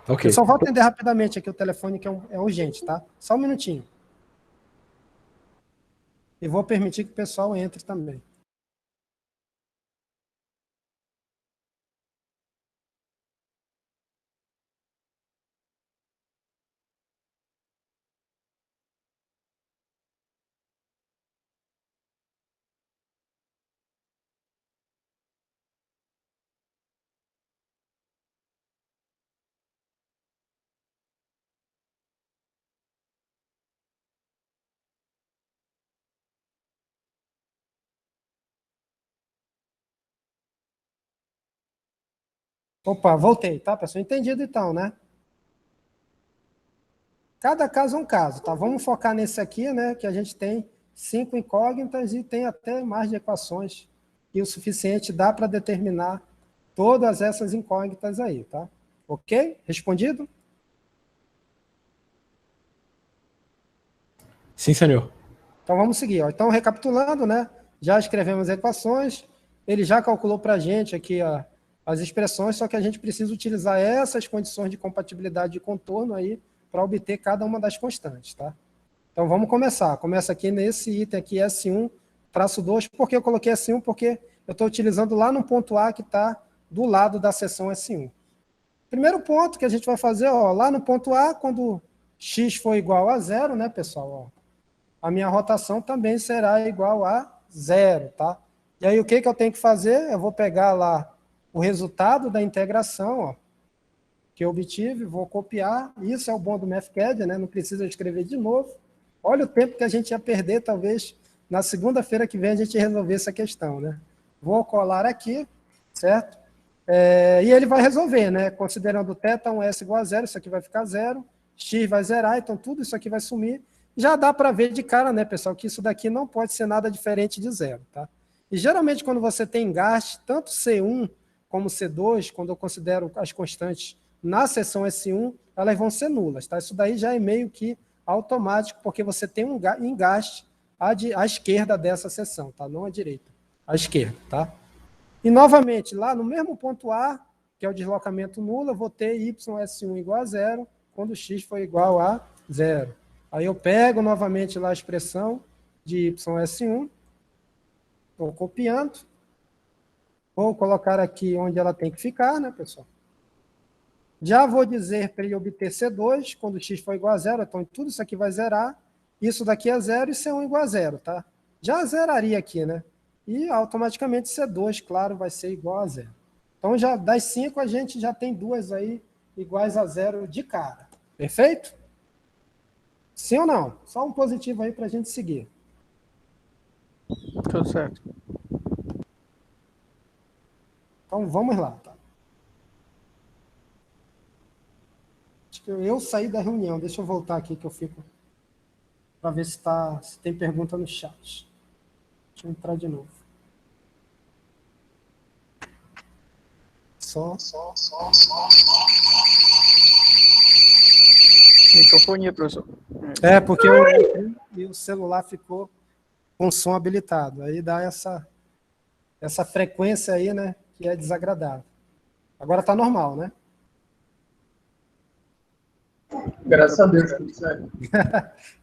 Ok. Eu só vou atender rapidamente aqui o telefone, que é urgente, tá? Só um minutinho. E vou permitir que o pessoal entre também. Opa, voltei, tá, pessoal? Entendido então, né? Cada caso é um caso, tá? Vamos focar nesse aqui, né? Que a gente tem 5 incógnitas e tem até mais de equações que o suficiente dá para determinar todas essas incógnitas aí, tá? Ok? Respondido? Sim, senhor. Então vamos seguir. Ó. Então, recapitulando, né? já escrevemos as equações, ele já calculou para a gente aqui as expressões, só que a gente precisa utilizar essas condições de compatibilidade de contorno aí para obter cada uma das constantes, tá? Então vamos começar. Começa aqui nesse item aqui, S1, traço 2. Por que eu coloquei S1? Porque eu estou utilizando lá no ponto A que está do lado da seção S1. Primeiro ponto que a gente vai fazer, ó, lá no ponto A, quando x for igual a 0, né, pessoal? Ó, a minha rotação também será igual a 0, tá? E aí o que eu tenho que fazer? Eu vou pegar lá o resultado da integração, ó, que eu obtive, vou copiar. Isso é o bom do Mathcad, né? Não precisa escrever de novo. Olha o tempo que a gente ia perder, talvez, na segunda-feira que vem a gente resolver essa questão, né? Vou colar aqui, certo? E ele vai resolver, né? Considerando θ, 1s igual a 0, isso aqui vai ficar 0, x vai zerar, então tudo isso aqui vai sumir. Já dá para ver de cara, né, pessoal, que isso daqui não pode ser nada diferente de 0, tá? E geralmente quando você tem engaste, tanto C1 como C2, quando eu considero as constantes na seção S1, elas vão ser nulas, tá? Isso daí já é meio que automático, porque você tem um engaste à esquerda dessa seção, tá? Não à direita, à esquerda, tá? E novamente, lá no mesmo ponto A, que é o deslocamento nulo, eu vou ter YS1 igual a 0, quando x for igual a 0. Aí eu pego novamente lá a expressão de YS1, estou copiando, vou colocar aqui onde ela tem que ficar, né, pessoal? Já vou dizer para ele obter C2, quando x for igual a 0, então tudo isso aqui vai zerar, isso daqui é 0 e C1 igual a 0, tá? Já zeraria aqui, né? E automaticamente C2, claro, vai ser igual a 0. Então, já das 5, a gente já tem duas aí iguais a 0 de cara. Perfeito? Sim ou não? Só um positivo aí para a gente seguir. Tudo certo. Então, vamos lá, tá? Acho que eu saí da reunião. Deixa eu voltar aqui que eu fico para ver se tem pergunta no chat. Deixa eu entrar de novo. Só. Microfonia, professor. Porque o celular ficou com som habilitado. Aí dá essa frequência aí, né? Que é desagradável. Agora está normal, né? Graças a Deus, tudo certo.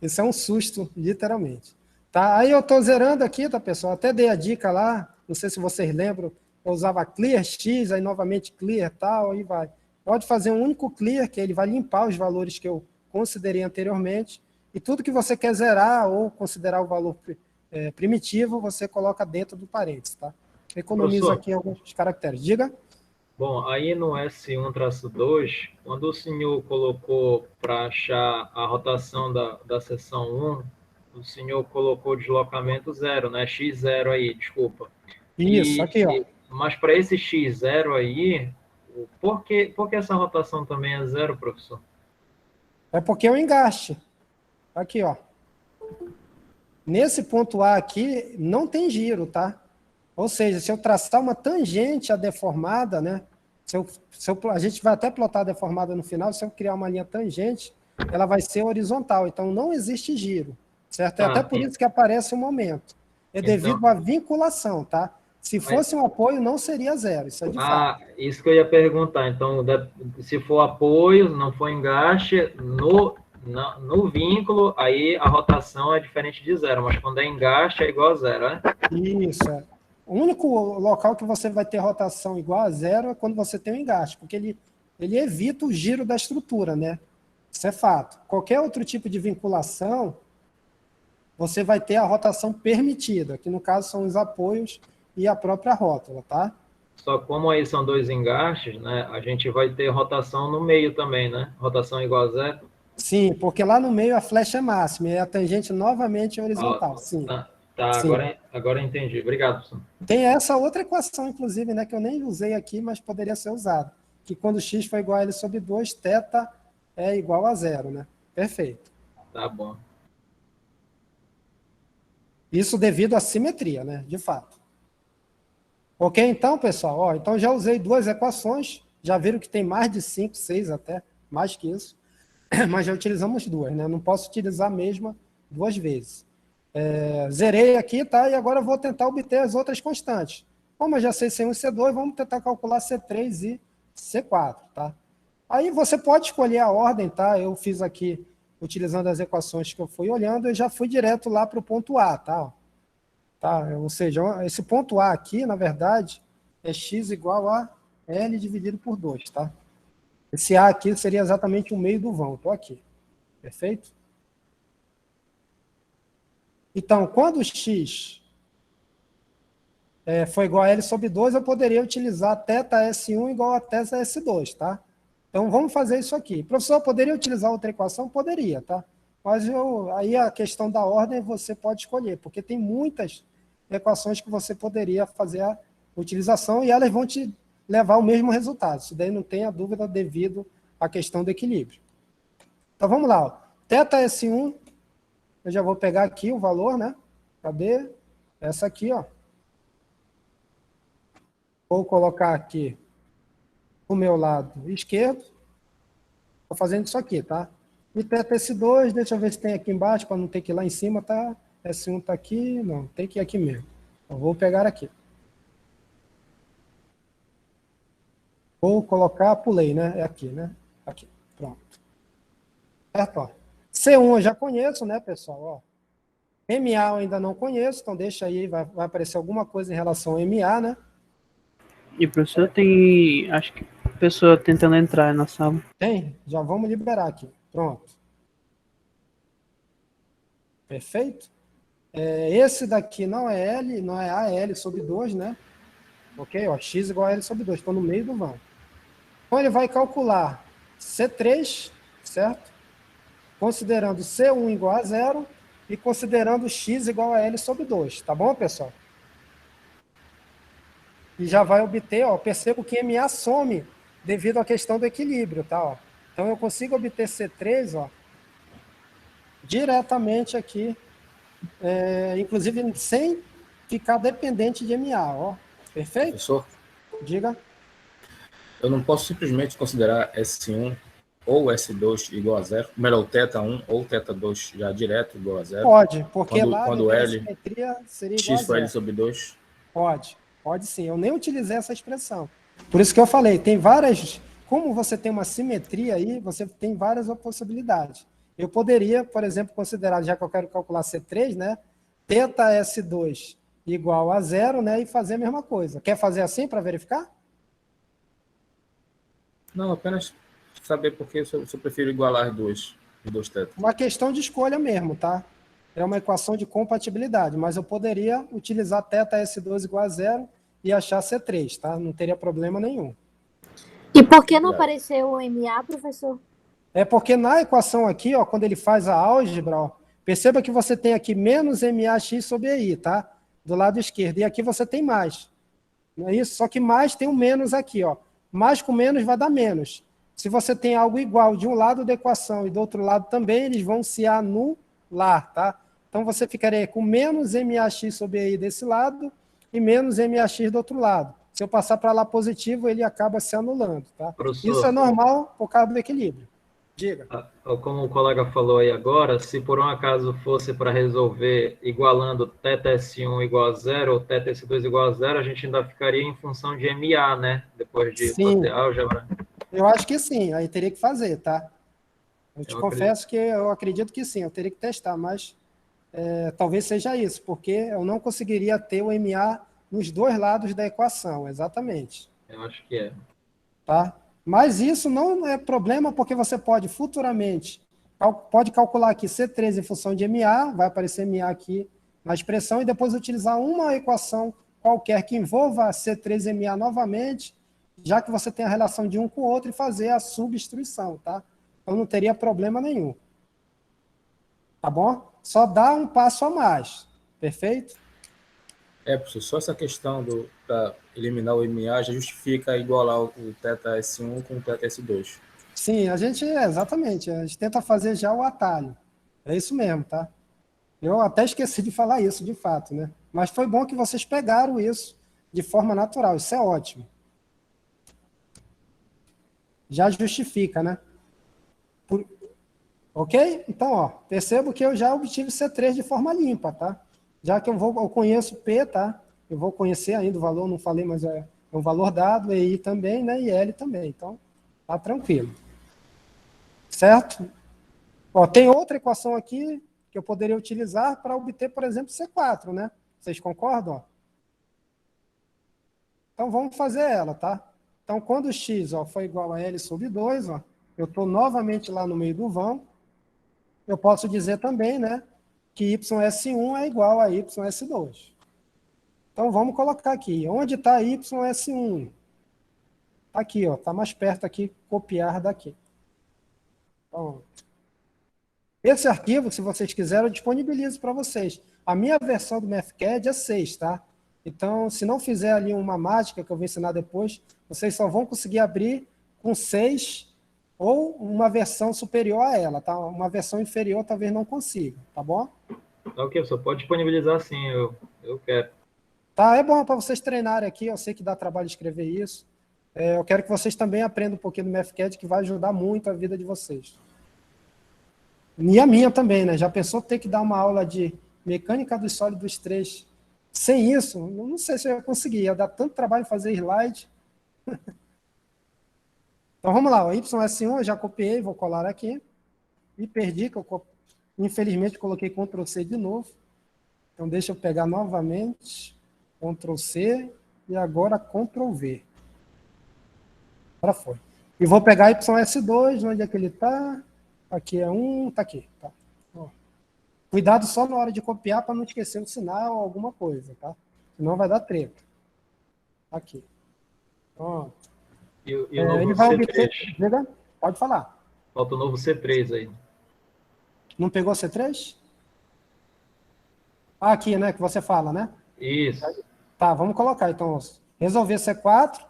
Isso é um susto, literalmente. Tá? Aí eu estou zerando aqui, tá, pessoal? Até dei a dica lá, não sei se vocês lembram, eu usava clear x, aí novamente clear tal, aí vai. Pode fazer um único clear, que ele vai limpar os valores que eu considerei anteriormente, e tudo que você quer zerar ou considerar o valor primitivo, você coloca dentro do parênteses, tá? Economiza aqui alguns caracteres. Diga. Bom, aí no S1-2, quando o senhor colocou para achar a rotação da seção 1, o senhor colocou o deslocamento 0, né? X0 aí, desculpa. Isso, aqui, ó. Mas para esse X0 aí, por que essa rotação também é 0, professor? É porque é um engaste. Aqui, ó. Nesse ponto A aqui, não tem giro, tá? Ou seja, se eu traçar uma tangente à deformada, né? A gente vai até plotar a deformada no final, se eu criar uma linha tangente, ela vai ser horizontal. Então, não existe giro, certo? É até por isso que aparece o momento. É devido à vinculação, tá? Se fosse um apoio, não seria 0. Isso é de fato. Isso que eu ia perguntar. Então, se for apoio, não for engaste, no vínculo, aí a rotação é diferente de 0. Mas quando é engaste, é igual a 0, né? Isso, é. O único local que você vai ter rotação igual a 0 é quando você tem um engaste, porque ele evita o giro da estrutura, né? Isso é fato. Qualquer outro tipo de vinculação, você vai ter a rotação permitida, que no caso são os apoios e a própria rótula, tá? Só como aí são dois engastes, né? A gente vai ter rotação no meio também, né? Rotação igual a 0. Sim, porque lá no meio a flecha é máxima e a tangente novamente é horizontal. Sim. Tá, sim. Agora entendi. Obrigado, professor. Tem essa outra equação, inclusive, né, que eu nem usei aqui, mas poderia ser usada. Que quando x for igual a L sobre 2, θ é igual a 0, né? Perfeito. Tá bom. Isso devido à simetria, né? De fato. Ok, então, pessoal? Ó, então já usei duas equações. Já viram que tem mais de 5, 6 até, mais que isso. Mas já utilizamos duas, né? Não posso utilizar a mesma duas vezes. Zerei aqui, tá? E agora eu vou tentar obter as outras constantes. Como eu já sei C1 e C2, vamos tentar calcular C3 e C4, tá? Aí você pode escolher a ordem, tá? Eu fiz aqui, utilizando as equações que eu fui olhando, eu já fui direto lá para o ponto A, tá? Ou seja, esse ponto A aqui, na verdade, é x igual a L dividido por 2, tá? Esse A aqui seria exatamente o meio do vão, estou aqui. Perfeito? Então, quando x for igual a L sobre 2, eu poderia utilizar θS1 igual a θS2, tá? Então, vamos fazer isso aqui. Professor, poderia utilizar outra equação? Poderia, tá? Mas aí a questão da ordem você pode escolher, porque tem muitas equações que você poderia fazer a utilização e elas vão te levar ao mesmo resultado. Isso daí não tenha dúvida devido à questão do equilíbrio. Então, vamos lá. Ó. θS1, eu já vou pegar aqui o valor, né? Cadê? Essa aqui, ó. Vou colocar aqui o meu lado esquerdo. Estou fazendo isso aqui, tá? E θS2, deixa eu ver se tem aqui embaixo, para não ter que ir lá em cima, tá? S1 está aqui, não, tem que ir aqui mesmo. Então, vou pegar aqui. Vou colocar, pulei, né? É aqui, né? Aqui, pronto. Certo, ó. C1 eu já conheço, né, pessoal? Ó. MA eu ainda não conheço, então deixa aí, vai aparecer alguma coisa em relação ao MA, né? E professor, tem, acho que pessoa tentando entrar na sala. Tem? Já vamos liberar aqui. Pronto. Perfeito? Esse daqui não é L, não é A, é L sobre 2, né? Ok? Ó, x igual a L sobre 2, estou no meio do vão. Então ele vai calcular C3, certo? Considerando C1 igual a 0 e considerando x igual a L sobre 2. Tá bom, pessoal? E já vai obter, ó, percebo que MA some devido à questão do equilíbrio, tá? Ó. Então eu consigo obter C3, ó, diretamente aqui, inclusive sem ficar dependente de MA, ó. Perfeito? Professor, Diga. eu não posso simplesmente considerar S1 ou S2 igual a 0, melhor, o θ1 ou θ2 já direto igual a 0? Pode, porque quando lá L, simetria seria igual x a for L 0. sobre 2? Pode sim. Eu nem utilizei essa expressão. Por isso que eu falei, tem várias... Como você tem uma simetria aí, você tem várias possibilidades. Eu poderia, por exemplo, considerar, já que eu quero calcular C3, né? θS2 igual a 0, né? E fazer a mesma coisa. Quer fazer assim para verificar? Não, apenas saber por que eu prefiro igualar os dois θ. Uma questão de escolha mesmo, tá? É uma equação de compatibilidade, mas eu poderia utilizar θS2 igual a 0 e achar C3, tá? Não teria problema nenhum. E por que não apareceu o MA, professor? É porque na equação aqui, ó, quando ele faz a álgebra, ó, perceba que você tem aqui menos MAx sobre EI, tá? Do lado esquerdo. E aqui você tem mais. Não é isso? Só que mais tem um menos aqui, ó. Mais com menos vai dar menos. Se você tem algo igual de um lado da equação e do outro lado também, eles vão se anular, tá? Então você ficaria com menos MAx sobre EI desse lado e menos MAx do outro lado. Se eu passar para lá positivo, ele acaba se anulando, tá? Professor, isso é normal por causa do equilíbrio. Diga. Como o colega falou aí agora, se por um acaso fosse para resolver igualando θS1 igual a 0 ou θS2 igual a 0, a gente ainda ficaria em função de MA, né? Depois de fazer álgebra. Eu acho que sim, aí teria que fazer, tá? Eu te confesso que eu acredito que sim, eu teria que testar, mas talvez seja isso, porque eu não conseguiria ter o MA nos dois lados da equação, exatamente. Eu acho que é. Tá? Mas isso não é problema, porque você pode futuramente, pode calcular aqui C3 em função de MA, vai aparecer MA aqui na expressão, e depois utilizar uma equação qualquer que envolva C3 e MA novamente, já que você tem a relação de um com o outro, e fazer a substituição, tá? Então não teria problema nenhum. Tá bom? Só dá um passo a mais. Perfeito? Professor, só essa questão para eliminar o MA já justifica igualar o θS1 com o θS2. Sim, exatamente, a gente tenta fazer já o atalho. É isso mesmo, tá? Eu até esqueci de falar isso, de fato, né? Mas foi bom que vocês pegaram isso de forma natural, isso é ótimo. Já justifica, né? Ok? Então, ó, percebo que eu já obtive C3 de forma limpa, tá? Já que eu conheço P, tá? Eu vou conhecer ainda o valor, não falei, mas é um valor dado, EI também, né? E L também. Então, tá tranquilo. Certo? Ó, tem outra equação aqui que eu poderia utilizar para obter, por exemplo, C4, né? Vocês concordam? Ó? Então, vamos fazer ela, tá? Então, quando x ó, for igual a L sobre 2, ó, eu estou novamente lá no meio do vão. Eu posso dizer também, né, que YS1 é igual a YS2. Então, vamos colocar aqui. Onde está YS1? Está aqui, ó. Está mais perto aqui, copiar daqui. Então, esse arquivo, se vocês quiserem, eu disponibilizo para vocês. A minha versão do MathCAD é 6, tá? Então, se não fizer ali uma mágica que eu vou ensinar depois, vocês só vão conseguir abrir com 6 ou uma versão superior a ela, tá? Uma versão inferior talvez não consiga, tá bom? Ok, só pode disponibilizar sim, eu quero. Tá, é bom para vocês treinarem aqui, eu sei que dá trabalho escrever isso. Eu quero que vocês também aprendam um pouquinho do MathCAD, que vai ajudar muito a vida de vocês. E a minha também, né? Já pensou ter que dar uma aula de mecânica dos sólidos 3? Sem isso, eu não sei se eu ia conseguir, ia dar tanto trabalho fazer slide. Então vamos lá, o YS1 eu já copiei, vou colar aqui. E perdi, que eu infelizmente coloquei Ctrl C de novo. Então deixa eu pegar novamente, Ctrl C e agora Ctrl V. Agora foi. E vou pegar YS2, onde é que ele está? Aqui é 1, está aqui. Tá. Ó. Cuidado só na hora de copiar para não esquecer o sinal ou alguma coisa, tá? Senão vai dar treta. Aqui. Pronto. E o novo ele vai C3? obter... Diga, pode falar. Falta o novo C3 aí. Não pegou C3? Ah, aqui, né? Que você fala, né? Isso. Tá, vamos colocar. Então, resolver C4.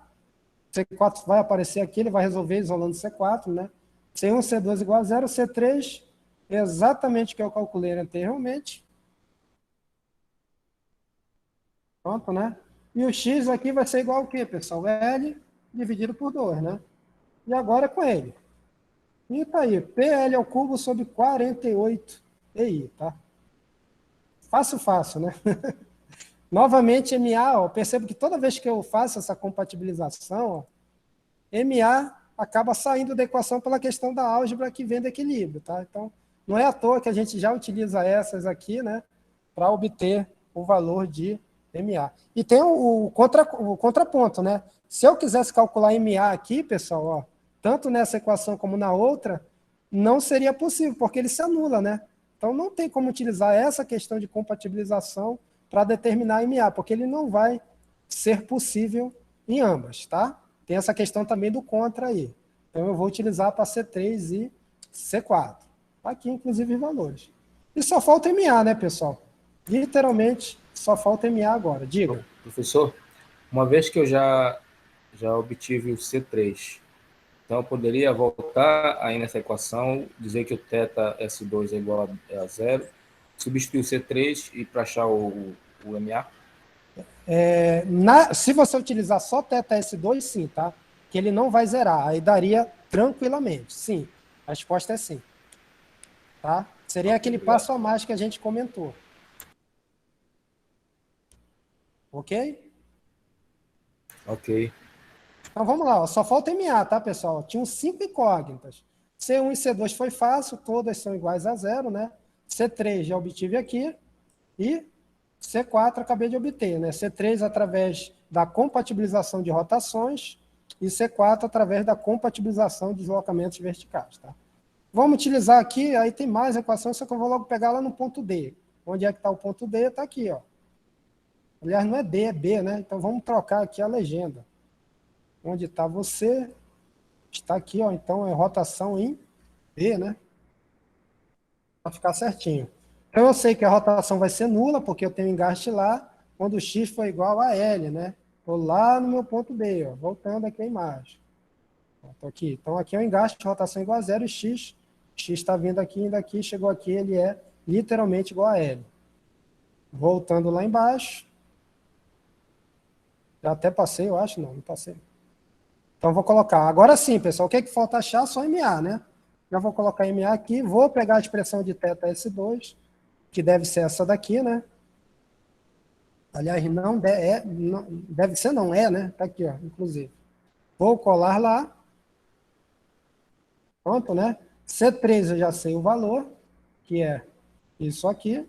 C4 vai aparecer aqui, ele vai resolver isolando C4, né? C1, C2 igual a 0, C3, exatamente o que eu calculei anteriormente. Pronto, né? E o x aqui vai ser igual ao quê, pessoal? L dividido por 2, né? E agora é com ele. E tá aí, PL ao cubo sobre 48 EI, tá? Fácil, fácil, né? Novamente, MA, ó, percebo que toda vez que eu faço essa compatibilização, ó, MA acaba saindo da equação pela questão da álgebra que vem do equilíbrio, tá? Então, não é à toa que a gente já utiliza essas aqui, né, para obter o valor de MA. E tem o contraponto, né? Se eu quisesse calcular MA aqui, pessoal, ó, tanto nessa equação como na outra, não seria possível, porque ele se anula, né? Então, não tem como utilizar essa questão de compatibilização para determinar MA, porque ele não vai ser possível em ambas, tá? Tem essa questão também do contra aí. Então, eu vou utilizar para C3 e C4. Aqui, inclusive, valores. E só falta MA, né, pessoal? Literalmente, só falta MA agora. Diga. Professor, uma vez que eu já obtive o C3, então eu poderia voltar aí nessa equação, dizer que o θ S2 é igual a 0, substituir o C3 e para achar o MA? Se você utilizar só θS2, sim, tá? Que ele não vai zerar. Aí daria tranquilamente. Sim. A resposta é sim. Tá? Seria aquele passo a mais que a gente comentou. Ok? Ok. Então vamos lá. Ó. Só falta MA, tá, pessoal? Tinham 5 incógnitas. C1 e C2 foi fácil. Todas são iguais a 0, né? C3 já obtive aqui. E C4 acabei de obter, né? C3 através da compatibilização de rotações e C4 através da compatibilização de deslocamentos verticais, tá? Vamos utilizar aqui, aí tem mais equações, só que eu vou logo pegar lá no ponto D. Onde é que está o ponto D? Está aqui, ó. Aliás, não é D, é B, né? Então vamos trocar aqui a legenda. Onde está você? Está aqui, ó. Então é rotação em B, né? Para ficar certinho. Então, eu sei que a rotação vai ser nula, porque eu tenho engaste lá, quando o x for igual a L, né? Estou lá no meu ponto B, ó, voltando aqui a imagem. Estou aqui. Então, aqui é o engaste, rotação igual a 0, e x está vindo aqui, indo aqui, chegou aqui, ele é literalmente igual a L. Voltando lá embaixo. Já até passei, eu acho, não passei. Então, vou colocar. Agora sim, pessoal, o que é que falta achar? Só MA, né? Já vou colocar MA aqui, vou pegar a expressão de θ S2, que deve ser essa daqui, né? Aliás, deve ser, não é, né? Tá aqui, ó, inclusive. Vou colar lá. Pronto, né? C3 eu já sei o valor, que é isso aqui.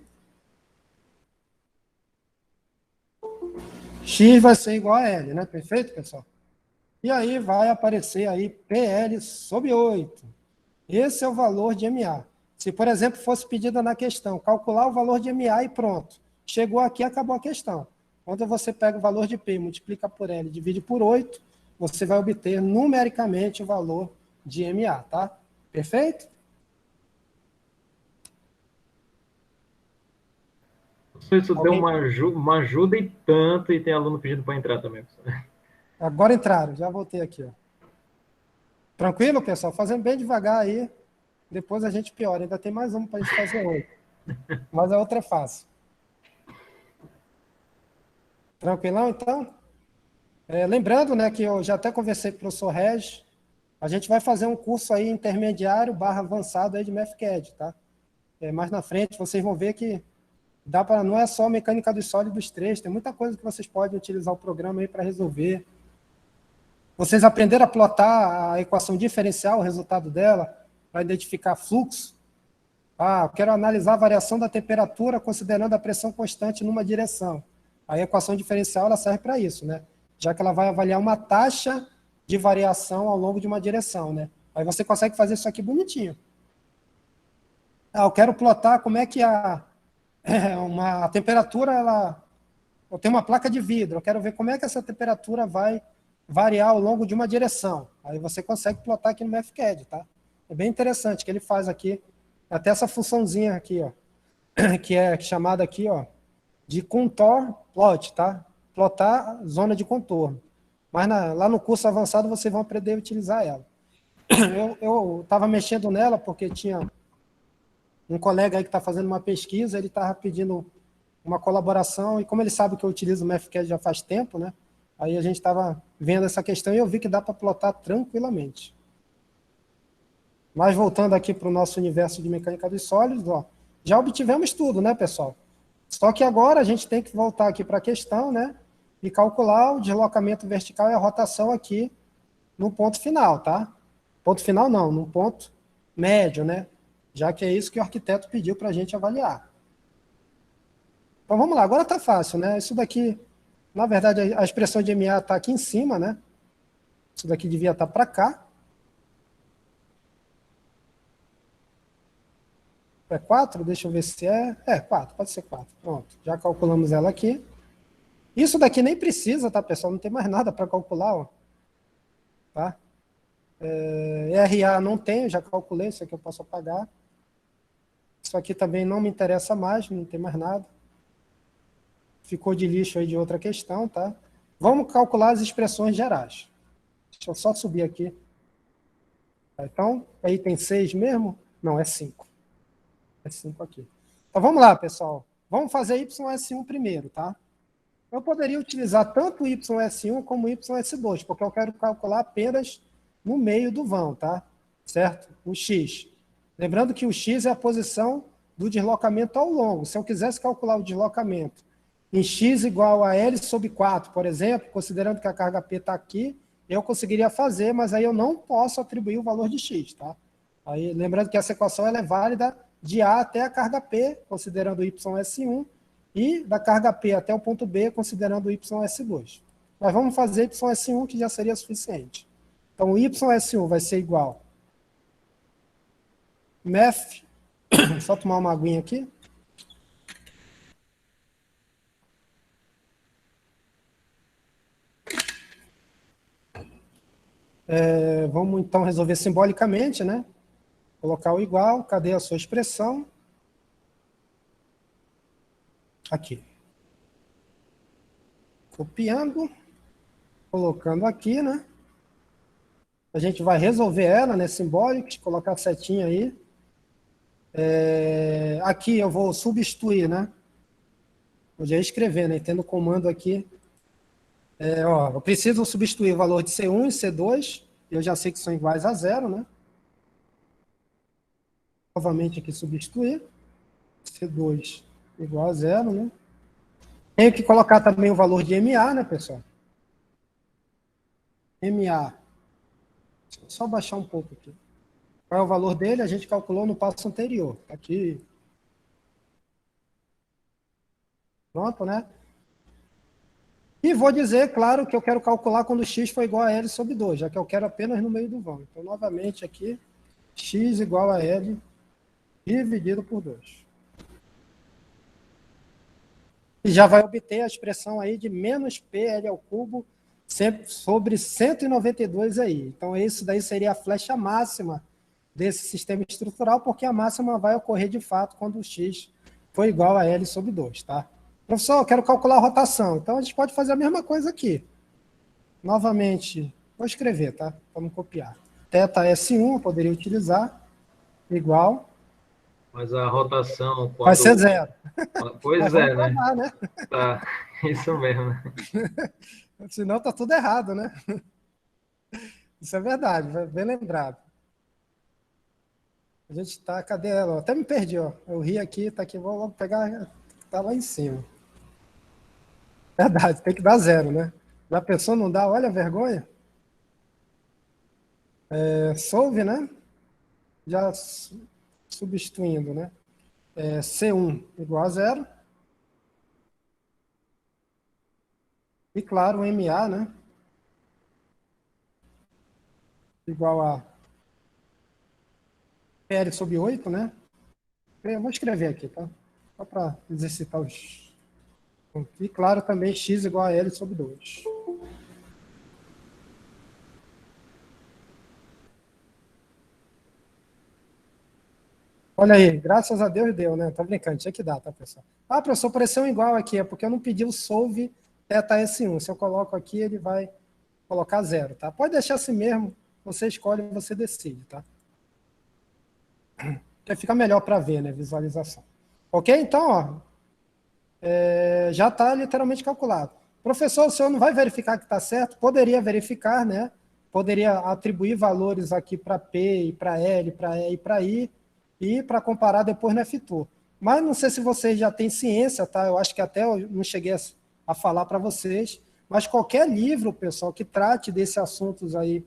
X vai ser igual a L, né? Perfeito, pessoal? E aí vai aparecer aí PL sobre 8. Esse é o valor de MA. Se, por exemplo, fosse pedida na questão, calcular o valor de MA e pronto. Chegou aqui, acabou a questão. Quando você pega o valor de P, multiplica por L, divide por 8, você vai obter numericamente o valor de MA, tá? Perfeito? Isso deu uma ajuda e tanto, e tem aluno pedindo para entrar também, professor. Agora entraram, já voltei aqui, ó. Tranquilo, pessoal? Fazendo bem devagar aí. Depois a gente piora. Ainda tem mais uma para a gente fazer hoje. Mas a outra é fácil. Tranquilão, então? Lembrando, né, que eu já até conversei com o professor Regis. A gente vai fazer um curso aí intermediário / avançado aí de MathCAD, tá? Mais na frente vocês vão ver que dá para, não é só mecânica dos sólidos 3, tem muita coisa que vocês podem utilizar o programa aí para resolver. Vocês aprenderam a plotar a equação diferencial, o resultado dela, para identificar fluxo. Eu quero analisar a variação da temperatura considerando a pressão constante numa direção. A equação diferencial ela serve para isso, né? Já que ela vai avaliar uma taxa de variação ao longo de uma direção, né? Aí você consegue fazer isso aqui bonitinho. Eu quero plotar como é que a temperatura, eu tenho uma placa de vidro, eu quero ver como é que essa temperatura vai variar ao longo de uma direção. Aí você consegue plotar aqui no MathCAD, tá? É bem interessante que ele faz aqui, até essa funçãozinha aqui, ó, que é chamada aqui, ó, de contour plot, tá? Plotar zona de contorno. Mas lá no curso avançado vocês vão aprender a utilizar ela. Eu estava mexendo nela porque tinha um colega aí que está fazendo uma pesquisa, ele estava pedindo uma colaboração, e como ele sabe que eu utilizo o MathCAD já faz tempo, né? Aí a gente estava vendo essa questão e eu vi que dá para plotar tranquilamente. Mas voltando aqui para o nosso universo de mecânica dos sólidos, ó, já obtivemos tudo, né, pessoal? Só que agora a gente tem que voltar aqui para a questão, né? E calcular o deslocamento vertical e a rotação aqui no ponto final, tá? Ponto final não, no ponto médio, né? Já que é isso que o arquiteto pediu para a gente avaliar. Então vamos lá, agora está fácil, né? Isso daqui, na verdade, a expressão de MA está aqui em cima, né? Isso daqui devia estar para cá. É 4? Deixa eu ver se é. 4, pode ser 4. Pronto, já calculamos ela aqui. Isso daqui nem precisa, tá, pessoal? Não tem mais nada para calcular, ó. Tá? RA não tem, já calculei, isso aqui eu posso apagar. Isso aqui também não me interessa mais, não tem mais nada. Ficou de lixo aí de outra questão, tá? Vamos calcular as expressões gerais. Deixa eu só subir aqui. Então, aí tem 6 mesmo? Não, é 5. É 5 aqui. Então vamos lá, pessoal. Vamos fazer YS1 primeiro, tá? Eu poderia utilizar tanto o YS1 como o YS2, porque eu quero calcular apenas no meio do vão, tá? Certo? O X. Lembrando que o X é a posição do deslocamento ao longo. Se eu quisesse calcular o deslocamento em X igual a L sobre 4, por exemplo, considerando que a carga P está aqui, eu conseguiria fazer, mas aí eu não posso atribuir o valor de X, tá? Aí, lembrando que essa equação ela é válida de A até a carga P, considerando o YS1, e da carga P até o ponto B, considerando o YS2. Mas vamos fazer YS1, que já seria suficiente. Então, o YS1 vai ser igual Math, só tomar uma aguinha aqui. Vamos então resolver simbolicamente, né? Colocar o igual, cadê a sua expressão? Aqui. Copiando, colocando aqui, né? A gente vai resolver ela, né? Simbólico, colocar a setinha aí. Aqui eu vou substituir, né? Vou já escrever, né? Tendo o comando aqui. Eu preciso substituir o valor de C1 e C2. Eu já sei que são iguais a 0, né? Novamente aqui substituir. C2 igual a 0, né? Tenho que colocar também o valor de MA, né, pessoal? MA. Só baixar um pouco aqui. Qual é o valor dele? A gente calculou no passo anterior. Aqui. Pronto, né? E vou dizer, claro, que eu quero calcular quando x for igual a L sobre 2, já que eu quero apenas no meio do vão. Então, novamente, aqui, x igual a L dividido por 2. E já vai obter a expressão aí de menos PL ao cubo sobre 192 aí. Então, isso daí seria a flecha máxima desse sistema estrutural, porque a máxima vai ocorrer de fato quando o x for igual a L sobre 2, tá? Professor, eu quero calcular a rotação. Então, a gente pode fazer a mesma coisa aqui. Novamente, vou escrever, tá? Vamos copiar. Θ S1, eu poderia utilizar, igual. Mas a rotação... Quando... Vai ser 0. Pois é, né? Provar, né? Tá, isso mesmo. Senão tá tudo errado, né? Isso é verdade, bem lembrado. A gente tá... Cadê ela? Até me perdi, ó. Eu ri aqui, tá aqui, vou logo pegar... Tá lá em cima. Verdade, tem que dar 0, né? Já pensou, não dá? Olha a vergonha. Solve, né? Já substituindo, né? C1 igual a 0. E, claro, o MA, né? Igual a PL sobre 8, né? Eu vou escrever aqui, tá? Só para exercitar os... E, claro, também x igual a L sobre 2. Olha aí, graças a Deus deu, né? Tô brincando, tinha que dar, tá, pessoal? Ah, professor, apareceu um igual aqui, é porque eu não pedi o solve θ S1. Se eu coloco aqui, ele vai colocar 0, tá? Pode deixar assim mesmo, você escolhe, você decide, tá? Porque fica melhor para ver, né? Visualização. Ok? Então, ó, já está literalmente calculado. Professor, o senhor não vai verificar que está certo? Poderia verificar, né? Poderia atribuir valores aqui para P, e para L, para E e para I, e para comparar depois no FTOR. Mas não sei se vocês já têm ciência, tá? Eu acho que até eu não cheguei a falar para vocês, mas qualquer livro, pessoal, que trate desses assuntos aí,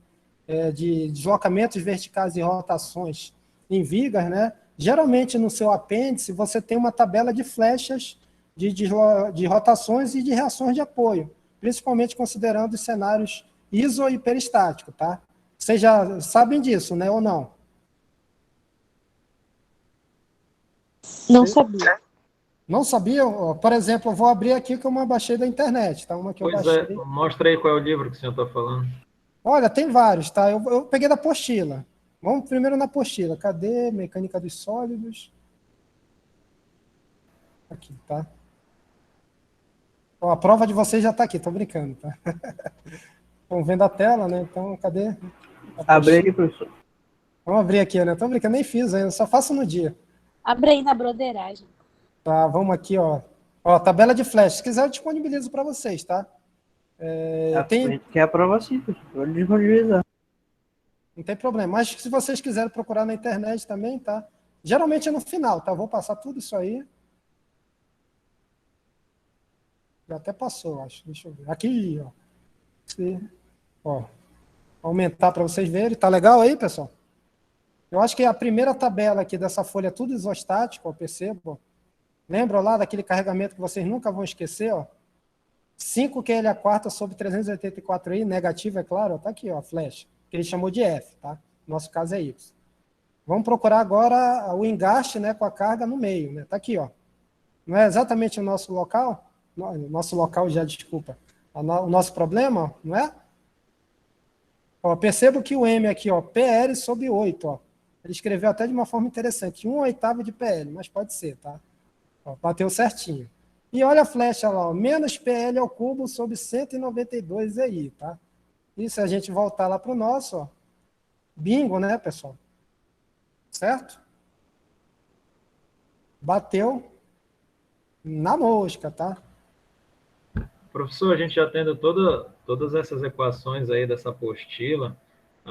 de deslocamentos verticais e rotações em vigas, né? Geralmente no seu apêndice você tem uma tabela de flechas de rotações e de reações de apoio, principalmente considerando os cenários iso e peristático, tá? Vocês já sabem disso, né, ou não? Não sabia. Não sabia? Por exemplo, eu vou abrir aqui que eu baixei da internet, tá? Uma que eu baixei. Mostra aí qual é o livro que o senhor está falando. Olha, tem vários, tá? Eu peguei da apostila. Vamos primeiro na apostila. Cadê? Mecânica dos sólidos. Aqui, tá? Ó, a prova de vocês já está aqui, tô brincando, tá? Estão vendo a tela, né? Então, cadê? Abre aí, professor. Vamos abrir aqui, né? Tô brincando, nem fiz ainda, só faço no dia. Abre aí na broderagem. Tá, vamos aqui, ó. Ó, tabela de flash. Se quiser, eu disponibilizo para vocês, tá? Quer a prova sim, professor. Pode disponibilizar. Não tem problema. Mas se vocês quiserem procurar na internet também, tá? Geralmente é no final, tá? Vou passar tudo isso aí. Já até passou, acho. Deixa eu ver. Aqui, ó. Ó. Aumentar para vocês verem. Tá legal aí, pessoal? Eu acho que a primeira tabela aqui dessa folha é tudo isostático, ó, percebo. Lembra lá daquele carregamento que vocês nunca vão esquecer, ó? 5 QL² sobre 384i, negativo, é claro, ó, tá aqui, ó, a flecha, que ele chamou de F, tá? No nosso caso é Y. Vamos procurar agora o engaste, né, com a carga no meio, né? Tá aqui, ó. Não é exatamente o nosso local? Nosso local já, desculpa. O nosso problema, ó, não é? Ó, percebo que o M aqui, ó, PL sobre 8, ó. Ele escreveu até de uma forma interessante, 1/8 de PL, mas pode ser, tá? Ó, bateu certinho. E olha a flecha lá, ó, menos PL ao cubo sobre 192 aí, tá? E se a gente voltar lá para o nosso, ó, bingo, né, pessoal? Certo? Bateu na mosca, tá? Professor, a gente já tendo todas essas equações aí dessa apostila,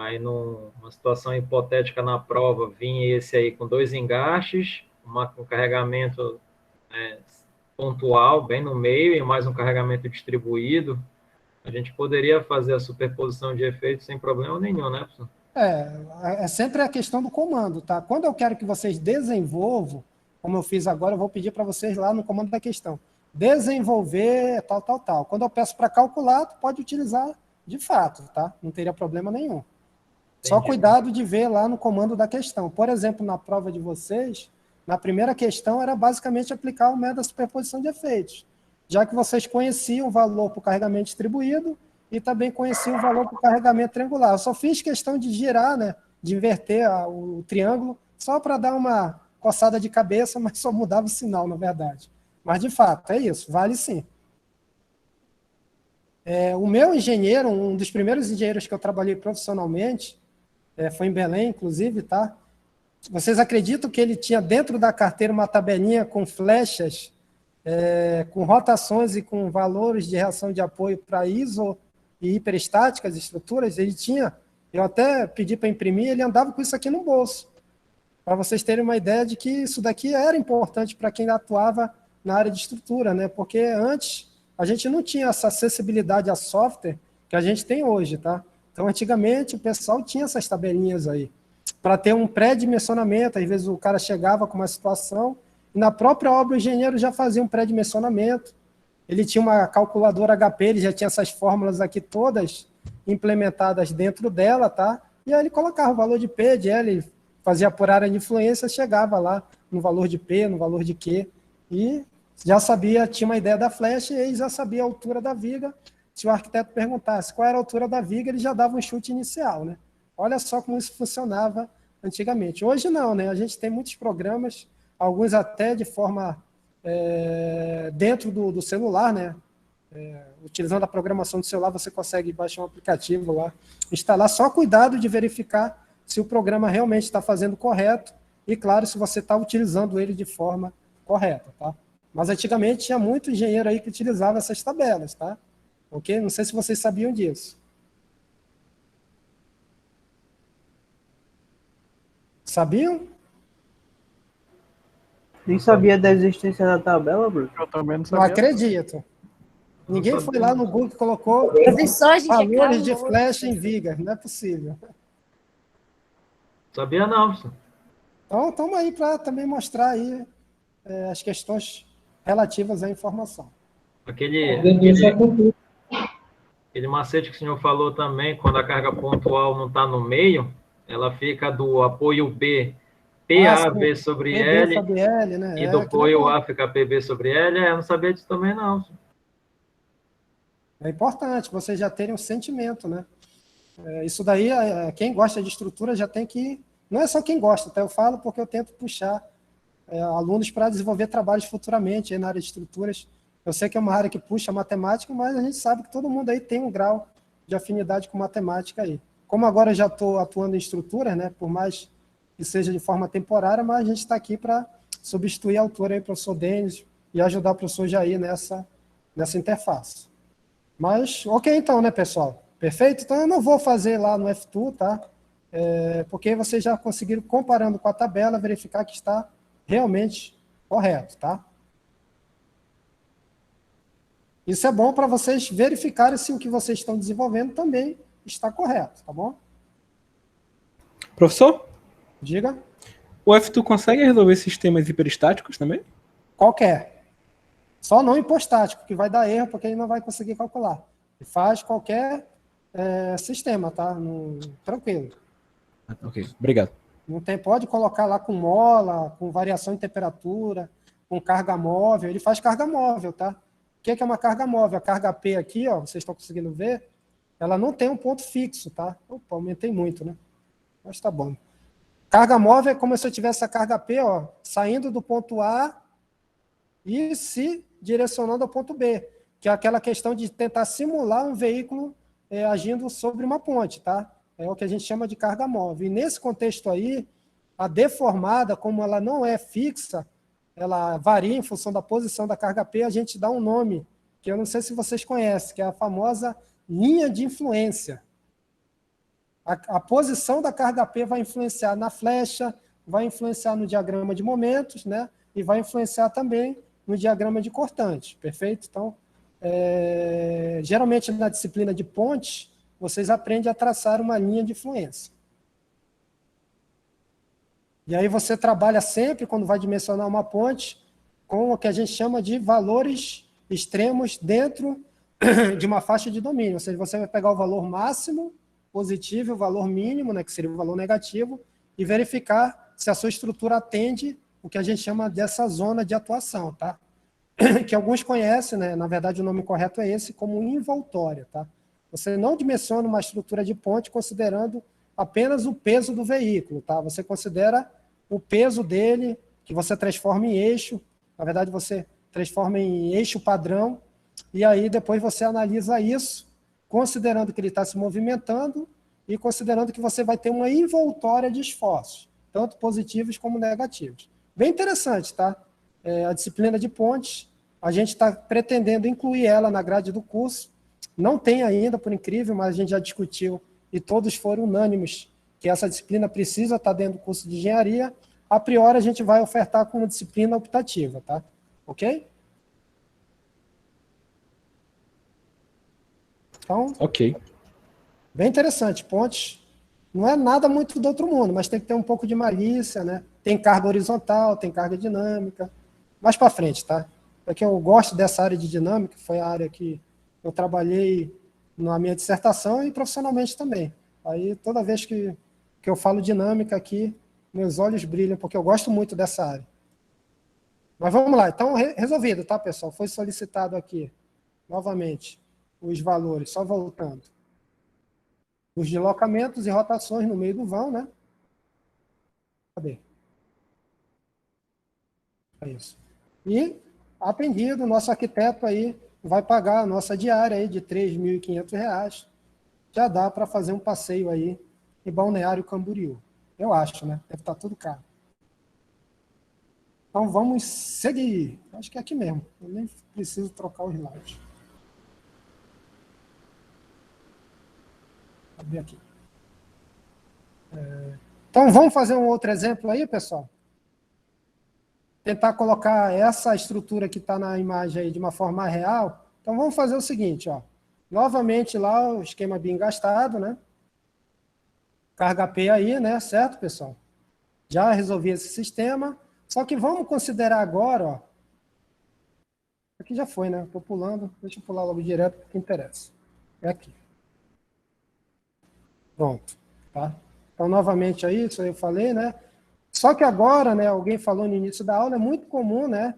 Aí, numa situação hipotética na prova, vinha esse aí com 2 engastes, um carregamento pontual, bem no meio, e mais um carregamento distribuído. A gente poderia fazer a superposição de efeitos sem problema nenhum, né, professor? É sempre a questão do comando, tá? Quando eu quero que vocês desenvolvam, como eu fiz agora, eu vou pedir para vocês lá no comando da questão, desenvolver tal. Quando eu peço para calcular, tu pode utilizar de fato, tá? Não teria problema nenhum. Só cuidado de ver lá no comando da questão. Por exemplo, na prova de vocês, na primeira questão era basicamente aplicar o método da superposição de efeitos, já que vocês conheciam o valor para o carregamento distribuído e também conheciam o valor para o carregamento triangular. Eu só fiz questão de girar, né, de inverter o triângulo, só para dar uma coçada de cabeça, mas só mudava o sinal, na verdade. Mas, de fato, é isso, vale sim. O meu engenheiro, um dos primeiros engenheiros que eu trabalhei profissionalmente, foi em Belém, inclusive, tá? Vocês acreditam que ele tinha dentro da carteira uma tabelinha com flechas, com rotações e com valores de reação de apoio para iso e hiperestáticas estruturas? Ele tinha, eu até pedi para imprimir, ele andava com isso aqui no bolso, para vocês terem uma ideia de que isso daqui era importante para quem atuava na área de estrutura, né? Porque antes a gente não tinha essa acessibilidade a software que a gente tem hoje, tá? Então, antigamente, o pessoal tinha essas tabelinhas aí, para ter um pré-dimensionamento. Às vezes o cara chegava com uma situação, e na própria obra o engenheiro já fazia um pré-dimensionamento, ele tinha uma calculadora HP, ele já tinha essas fórmulas aqui todas implementadas dentro dela, tá? E aí ele colocava o valor de P, de L, fazia por área de influência, chegava lá no valor de P, no valor de Q, e já sabia, tinha uma ideia da flecha, e ele já sabia a altura da viga. Se o arquiteto perguntasse qual era a altura da viga, ele já dava um chute inicial, né? Olha só como isso funcionava antigamente. Hoje não, né? A gente tem muitos programas, alguns até de forma dentro do celular, né? Utilizando a programação do celular, você consegue baixar um aplicativo lá, instalar. Só cuidado de verificar se o programa realmente está fazendo correto e, claro, se você está utilizando ele de forma correta, tá? Mas antigamente tinha muito engenheiro aí que utilizava essas tabelas, tá? Ok? Não sei se vocês sabiam disso. Sabiam? Nem sabia da existência da tabela, Bruno. Eu também não Não sabia. acredito. Ninguém foi lá no Google e colocou valores de flecha em viga. Não é possível. Sabia não, professor. Então, estamos aí para também mostrar aí as questões relativas à informação. Aquele macete que o senhor falou também, quando a carga pontual não está no meio, ela fica do apoio B, PAV sobre L, sobre L, né? e do apoio A fica PB sobre L. Eu não sabia disso também, não. É importante vocês já terem um sentimento, né? Isso daí, quem gosta de estrutura já tem que... Não é só quem gosta, tá? Eu falo porque eu tento puxar alunos para desenvolver trabalhos futuramente aí na área de estruturas. Eu sei que é uma área que puxa matemática, mas a gente sabe que todo mundo aí tem um grau de afinidade com matemática aí. Como agora eu já estou atuando em estruturas, né? Por mais que seja de forma temporária, mas a gente está aqui para substituir a autora aí, professor Denis, e ajudar o professor Jair nessa interface. Mas, ok então, né, pessoal? Perfeito? Então eu não vou fazer lá no F2, tá? Porque vocês já conseguiram, comparando com a tabela, verificar que está realmente correto, tá? Isso é bom para vocês verificarem se o que vocês estão desenvolvendo também está correto, tá bom? Professor? Diga. O F2 consegue resolver sistemas hiperestáticos também? Qualquer. Só não hipostático, que vai dar erro porque ele não vai conseguir calcular. Ele faz qualquer sistema, tá? Tranquilo. Ok, obrigado. Não tem, pode colocar lá com mola, com variação de temperatura, com carga móvel. Ele faz carga móvel, tá? O que é uma carga móvel? A carga P aqui, ó, vocês estão conseguindo ver, ela não tem um ponto fixo, tá? Opa, aumentei muito, né? Mas tá bom. Carga móvel é como se eu tivesse a carga P, ó, saindo do ponto A e se direcionando ao ponto B, que é aquela questão de tentar simular um veículo agindo sobre uma ponte, tá? É o que a gente chama de carga móvel. E nesse contexto aí, a deformada, como ela não é fixa, ela varia em função da posição da carga P, a gente dá um nome, que eu não sei se vocês conhecem, que é a famosa linha de influência. A posição da carga P vai influenciar na flecha, vai influenciar no diagrama de momentos, né? E vai influenciar também no diagrama de cortante, perfeito? Então, geralmente na disciplina de pontes, vocês aprendem a traçar uma linha de influência. E aí você trabalha sempre, quando vai dimensionar uma ponte, com o que a gente chama de valores extremos dentro de uma faixa de domínio. Ou seja, você vai pegar o valor máximo positivo e o valor mínimo, né, que seria o valor negativo, e verificar se a sua estrutura atende o que a gente chama dessa zona de atuação, tá? Que alguns conhecem, né? Na verdade o nome correto é esse, como envoltória, tá? Você não dimensiona uma estrutura de ponte considerando apenas o peso do veículo, tá? Você considera o peso dele, que você transforma em eixo, na verdade você transforma em eixo padrão, e aí depois você analisa isso, considerando que ele está se movimentando e considerando que você vai ter uma envoltória de esforços, tanto positivos como negativos. Bem interessante, tá? A disciplina de pontes, a gente está pretendendo incluir ela na grade do curso. Não tem ainda, por incrível, mas a gente já discutiu e todos foram unânimes que essa disciplina precisa estar dentro do curso de engenharia. A priori, a gente vai ofertar como disciplina optativa, tá? Ok? Então, ok. Bem interessante. Pontes não é nada muito do outro mundo, mas tem que ter um pouco de malícia, né? Tem carga horizontal, tem carga dinâmica. Mais para frente, tá? Porque eu gosto dessa área de dinâmica, foi a área que eu trabalhei na minha dissertação e profissionalmente também. Aí, toda vez que eu falo dinâmica aqui, meus olhos brilham, porque eu gosto muito dessa área. Mas vamos lá. Então, resolvido, tá, pessoal? Foi solicitado aqui, novamente, os valores, só voltando. Os deslocamentos e rotações no meio do vão, né? Cadê? É isso. E, atendido, o nosso arquiteto aí vai pagar a nossa diária aí de R$ 3.500. Já dá para fazer um passeio aí em Balneário Camboriú. Eu acho, né? Deve estar tudo caro. Então, vamos seguir. Acho que é aqui mesmo. Eu nem preciso trocar o slide. Vou abrir aqui. Então, vamos fazer um outro exemplo aí, pessoal? Tentar colocar essa estrutura que está na imagem aí de uma forma real. Então, vamos fazer o seguinte, ó. Novamente lá o esquema BIM gastado, né? Carga P aí, né? Certo, pessoal? Já resolvi esse sistema. Só que vamos considerar agora, ó. Aqui já foi, né? Estou pulando. Deixa eu pular logo direto, porque interessa. É aqui. Pronto. Tá? Então, novamente aí, isso aí eu falei, né? Só que agora, né? Alguém falou no início da aula, é muito comum, né?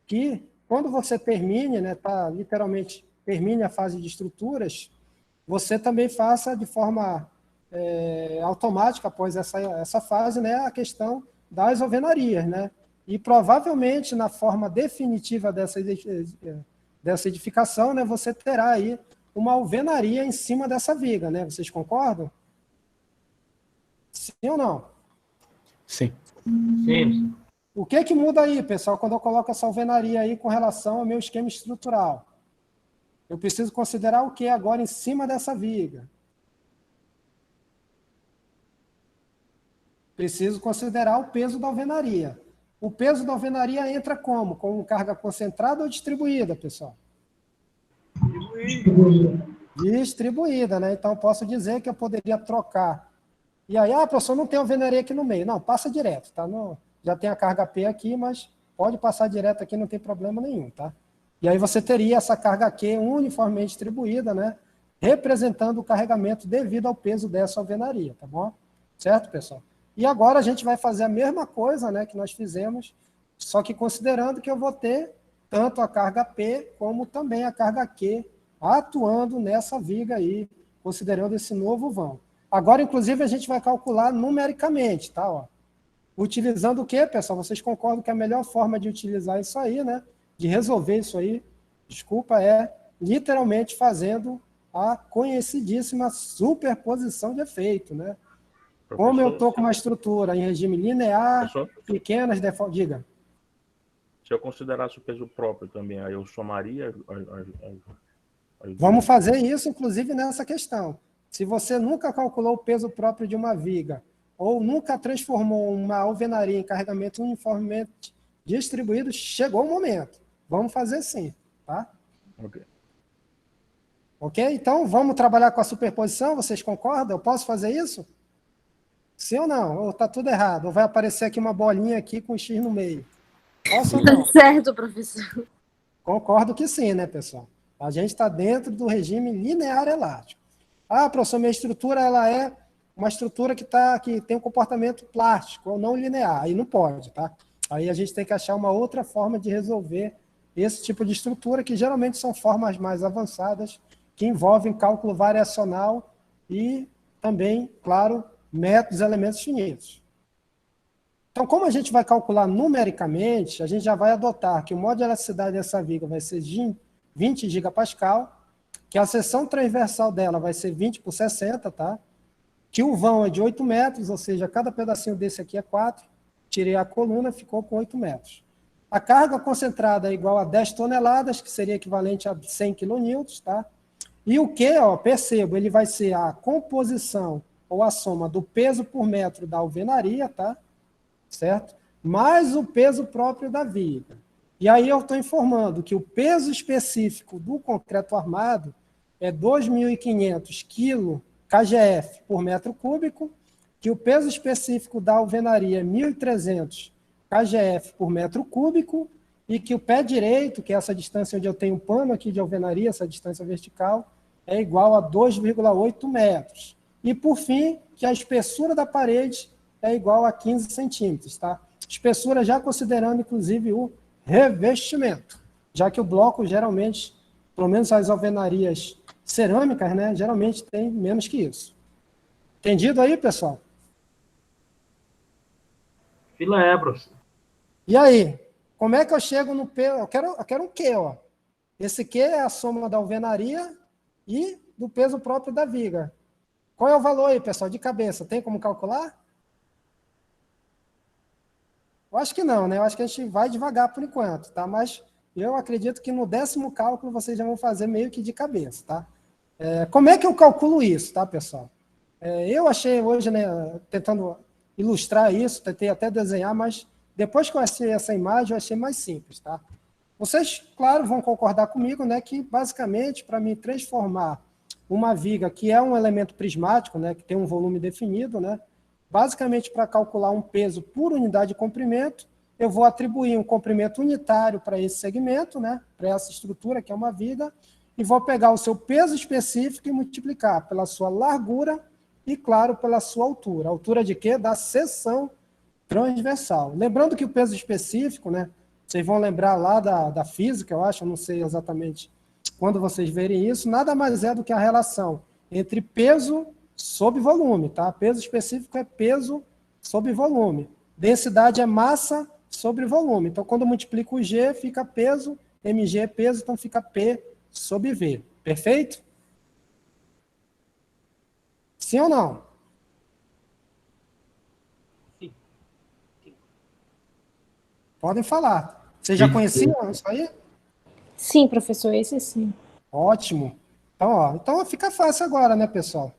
Que quando você termine, né? Tá, literalmente, termine a fase de estruturas, você também faça de forma automática, após essa fase, né? A questão das alvenarias, né? E provavelmente, na forma definitiva dessa edificação, né? Você terá aí uma alvenaria em cima dessa viga, né? Vocês concordam? Sim ou não? Sim. Sim. O que muda aí, pessoal, quando eu coloco essa alvenaria aí com relação ao meu esquema estrutural? Eu preciso considerar o que agora em cima dessa viga? Preciso considerar o peso da alvenaria. O peso da alvenaria entra como? Com carga concentrada ou distribuída, pessoal? Distribuída, né? Então, posso dizer que eu poderia trocar. E aí, professor, não tem alvenaria aqui no meio. Não, passa direto, tá? Não, já tem a carga P aqui, mas pode passar direto aqui, não tem problema nenhum, tá? E aí você teria essa carga Q uniformemente distribuída, né? Representando o carregamento devido ao peso dessa alvenaria, tá bom? Certo, pessoal? E agora a gente vai fazer a mesma coisa, né, que nós fizemos, só que considerando que eu vou ter tanto a carga P como também a carga Q atuando nessa viga aí, considerando esse novo vão. Agora, inclusive, a gente vai calcular numericamente, tá? Ó. Utilizando o quê, pessoal? Vocês concordam que a melhor forma de utilizar isso aí, né? De resolver isso aí, desculpa, é literalmente fazendo a conhecidíssima superposição de efeito, né? Professor, como eu estou com uma estrutura em regime linear, pequenas deformações. Diga. Se eu considerasse o peso próprio também, aí eu somaria... Vamos fazer isso, inclusive, nessa questão. Se você nunca calculou o peso próprio de uma viga, ou nunca transformou uma alvenaria em carregamento uniformemente distribuído, chegou o momento. Vamos fazer sim, tá? Ok. Ok? Então, vamos trabalhar com a superposição, vocês concordam? Eu posso fazer isso? Sim ou não? Ou está tudo errado? Ou vai aparecer aqui uma bolinha aqui com X no meio? Posso ou não? Tá certo, professor. Concordo que sim, né, pessoal? A gente está dentro do regime linear elástico. Ah, professor, minha estrutura ela é uma estrutura que tem um comportamento plástico ou não linear. Aí não pode, tá? Aí a gente tem que achar uma outra forma de resolver esse tipo de estrutura, que geralmente são formas mais avançadas, que envolvem cálculo variacional e também, claro, métodos e elementos finitos. Então, como a gente vai calcular numericamente, a gente já vai adotar que o modo de elasticidade dessa viga vai ser 20 gigapascal, que a seção transversal dela vai ser 20 por 60, tá? Que o vão é de 8 metros, ou seja, cada pedacinho desse aqui é 4. Tirei a coluna, ficou com 8 metros. A carga concentrada é igual a 10 toneladas, que seria equivalente a 100 kN, tá? E o Q, ó, percebo, ele vai ser a composição ou a soma do peso por metro da alvenaria, tá? Certo? Mais o peso próprio da viga. E aí eu estou informando que o peso específico do concreto armado é 2.500 kg KGF por metro cúbico, que o peso específico da alvenaria é 1.300 KGF por metro cúbico, e que o pé direito, que é essa distância onde eu tenho um pano aqui de alvenaria, essa distância vertical, é igual a 2,8 metros. E, por fim, que a espessura da parede é igual a 15 centímetros, tá? Espessura já considerando, inclusive, o revestimento, já que o bloco, geralmente, pelo menos as alvenarias cerâmicas, né, geralmente tem menos que isso. Entendido aí, pessoal? Filé, professor. E aí? Como é que eu chego no P? Eu quero um Q, ó. Esse Q é a soma da alvenaria e do peso próprio da viga. Qual é o valor aí, pessoal, de cabeça? Tem como calcular? Eu acho que não, né? Eu acho que a gente vai devagar por enquanto, tá? Mas eu acredito que no 10º cálculo vocês já vão fazer meio que de cabeça, tá? Como é que eu calculo isso, tá, pessoal? Eu achei hoje, né, tentando ilustrar isso, tentei até desenhar, mas depois que eu achei essa imagem, eu achei mais simples, tá? Vocês, claro, vão concordar comigo, né, que basicamente, para mim transformar uma viga que é um elemento prismático, né, que tem um volume definido, né, basicamente para calcular um peso por unidade de comprimento, eu vou atribuir um comprimento unitário para esse segmento, né, para essa estrutura que é uma viga, e vou pegar o seu peso específico e multiplicar pela sua largura e, claro, pela sua altura. Altura de quê? Da seção transversal. Lembrando que o peso específico, né, vocês vão lembrar lá da física, eu acho, eu não sei exatamente quando vocês verem isso, nada mais é do que a relação entre peso sobre volume, tá? Peso específico é peso sobre volume. Densidade é massa sobre volume. Então, quando eu multiplico o G, fica peso, mg é peso, então fica P sobre V. Perfeito? Sim ou não? Sim. Podem falar. Vocês já conheciam isso aí? Sim, professor, esse sim. Ótimo. Então fica fácil agora, né, pessoal?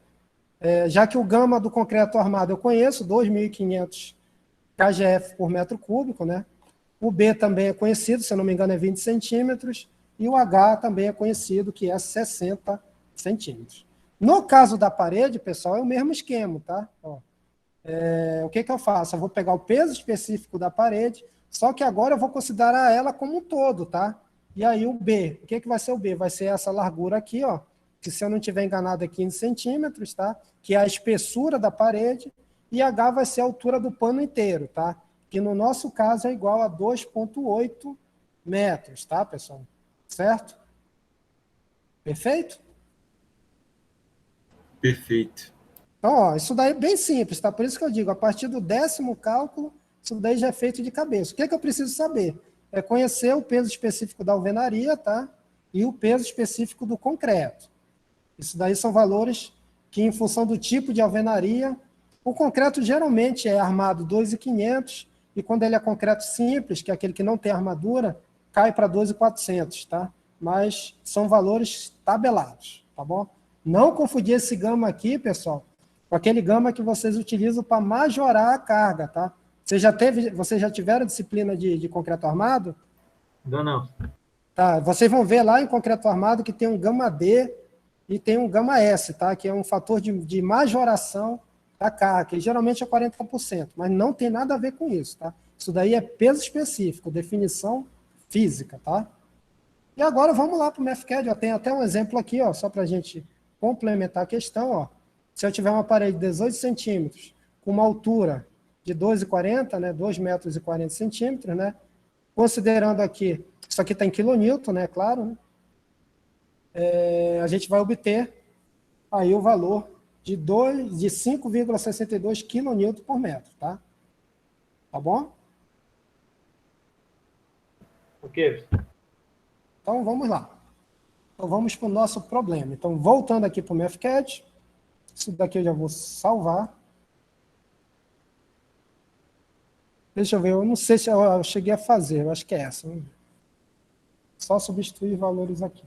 Já que o gama do concreto armado eu conheço, 2.500 KGF por metro cúbico, né? O B também é conhecido, se eu não me engano é 20 centímetros, e o H também é conhecido, que é 60 centímetros. No caso da parede, pessoal, é o mesmo esquema, tá? O que eu faço? Eu vou pegar o peso específico da parede, só que agora eu vou considerar ela como um todo, tá? E aí o B, o que vai ser o B? Vai ser essa largura aqui, ó, que se eu não estiver enganado é 15 centímetros, tá? Que é a espessura da parede, e H vai ser a altura do pano inteiro, tá? Que no nosso caso é igual a 2,8 metros, tá, pessoal? Certo? Perfeito? Perfeito. Então, ó, isso daí é bem simples, tá? Por isso que eu digo, a partir do 10º cálculo, isso daí já é feito de cabeça. O que eu preciso saber? É conhecer o peso específico da alvenaria, tá? E o peso específico do concreto. Isso daí são valores que, em função do tipo de alvenaria, o concreto geralmente é armado 2.500, e quando ele é concreto simples, que é aquele que não tem armadura, cai para 2.400, tá? Mas são valores tabelados, tá bom? Não confundir esse gama aqui, pessoal, com aquele gama que vocês utilizam para majorar a carga, tá? Vocês já tiveram disciplina de concreto armado? Ainda não. Tá, vocês vão ver lá em concreto armado que tem um gama D e tem um gama S, tá? Que é um fator de majoração da carga, que geralmente é 40%, mas não tem nada a ver com isso, tá? Isso daí é peso específico, definição física, tá? E agora vamos lá para o MEFCAD, ó, tem até um exemplo aqui, ó, só para a gente complementar a questão, ó. Se eu tiver uma parede de 18 centímetros, com uma altura de 2,40, né, 2,40 metros, né, considerando aqui, isso aqui está em quilonewton, né, claro, né, a gente vai obter aí o valor de 5,62 quilonewton por metro, tá? Tá bom? Ok. Então, vamos lá. Então, vamos para o nosso problema. Então, voltando aqui para o MEFCAD, isso daqui eu já vou salvar. Deixa eu ver, eu não sei se eu cheguei a fazer, eu acho que é essa. Só substituir valores aqui.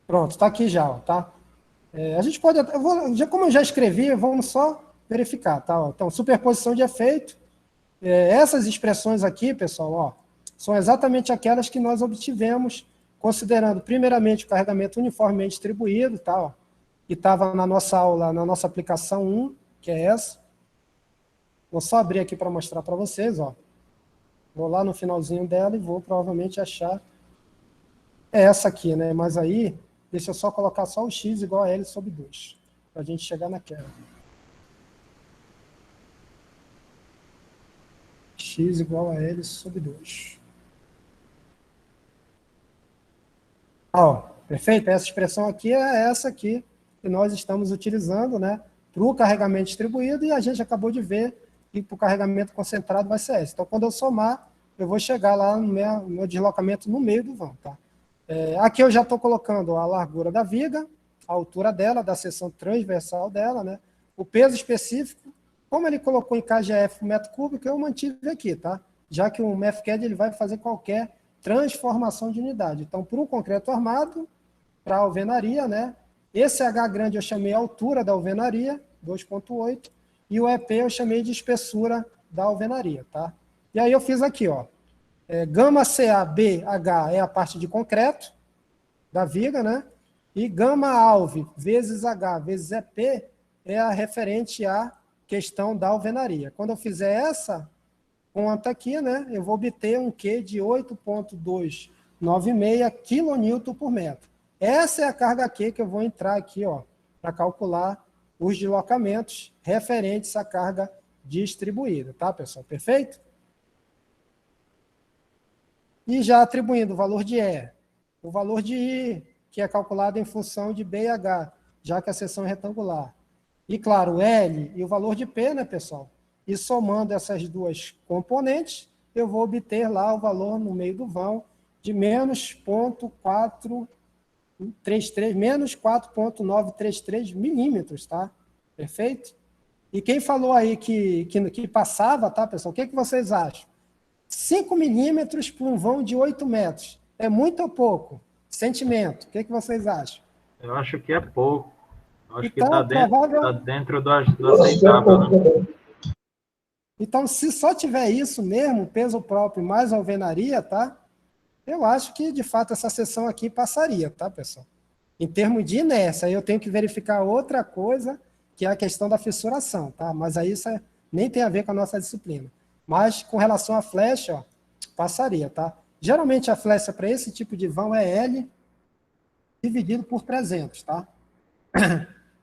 Pronto, está aqui já, ó, tá? A gente pode, como eu já escrevi, vamos só verificar, tá? Ó, então, superposição de efeito. Essas expressões aqui, pessoal, ó, são exatamente aquelas que nós obtivemos, considerando, primeiramente, o carregamento uniformemente distribuído, tá, ó, que estava na nossa aula, na nossa aplicação 1, que é essa. Vou só abrir aqui para mostrar para vocês, ó. Vou lá no finalzinho dela e vou provavelmente achar essa aqui, né? Mas aí, deixa eu só colocar só o x igual a L sobre 2, para a gente chegar naquela. X igual a L sobre 2. Ó, perfeito? Essa expressão aqui é essa aqui que nós estamos utilizando, né, para o carregamento distribuído, e a gente acabou de ver que para o carregamento concentrado vai ser essa. Então, quando eu somar, eu vou chegar lá no meu deslocamento no meio do vão, tá? Aqui eu já estou colocando a largura da viga, a altura dela, da seção transversal dela, né? O peso específico, como ele colocou em kgf por metro cúbico, eu mantive aqui, tá? Já que o MEFCAD ele vai fazer qualquer transformação de unidade. Então, para o concreto armado, para a alvenaria, né? Esse H grande eu chamei a altura da alvenaria, 2,8, e o EP eu chamei de espessura da alvenaria, tá? E aí eu fiz aqui, ó. Gama CA-BH é a parte de concreto da viga, né? E gama alve vezes H vezes EP é a referente à questão da alvenaria. Quando eu fizer essa conta aqui, né, eu vou obter um Q de 8,296 kN por metro. Essa é a carga Q que eu vou entrar aqui, ó, para calcular os deslocamentos referentes à carga distribuída, tá, pessoal? Perfeito? E já atribuindo o valor de E, o valor de I, que é calculado em função de B e H, já que a seção é retangular. E, claro, o L e o valor de P, né, pessoal? E somando essas duas componentes, eu vou obter lá o valor no meio do vão de menos 4,933 milímetros, tá? Perfeito? E quem falou aí que passava, tá, pessoal? O que vocês acham? 5 milímetros para um vão de 8 metros. É muito ou pouco? Sentimento. O que vocês acham? Eu acho que é pouco. Acho então, que está dentro do aceitável, né? Então, se só tiver isso mesmo, peso próprio mais alvenaria, tá? Eu acho que, de fato, essa seção aqui passaria, tá, pessoal? Em termos de inércia, aí eu tenho que verificar outra coisa, que é a questão da fissuração, tá? Mas aí isso nem tem a ver com a nossa disciplina. Mas, com relação à flecha, ó, passaria, tá? Geralmente, a flecha para esse tipo de vão é L dividido por 300, tá?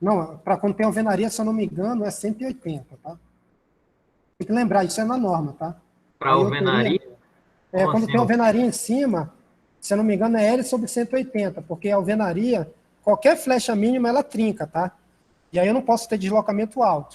Não, para quando tem alvenaria, se eu não me engano, é 180, tá? Tem que lembrar, isso é na norma, tá? Para alvenaria? Quando assim, tem alvenaria em cima, se eu não me engano, é L sobre 180, porque a alvenaria, qualquer flecha mínima, ela trinca, tá? E aí eu não posso ter deslocamento alto.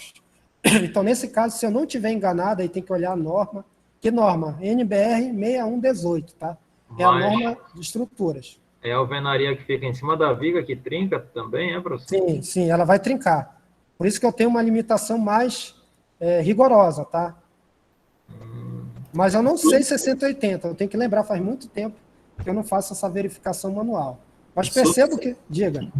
Então, nesse caso, se eu não estiver enganado, aí tem que olhar a norma. Que norma? NBR 6118, tá? É a norma de estruturas. É a alvenaria que fica em cima da viga, que trinca também, é, professor? Sim, ela vai trincar. Por isso que eu tenho uma limitação mais rigorosa, tá? Mas eu não sei se é 180, eu tenho que lembrar, faz muito tempo que eu não faço essa verificação manual. Mas percebo que... Diga.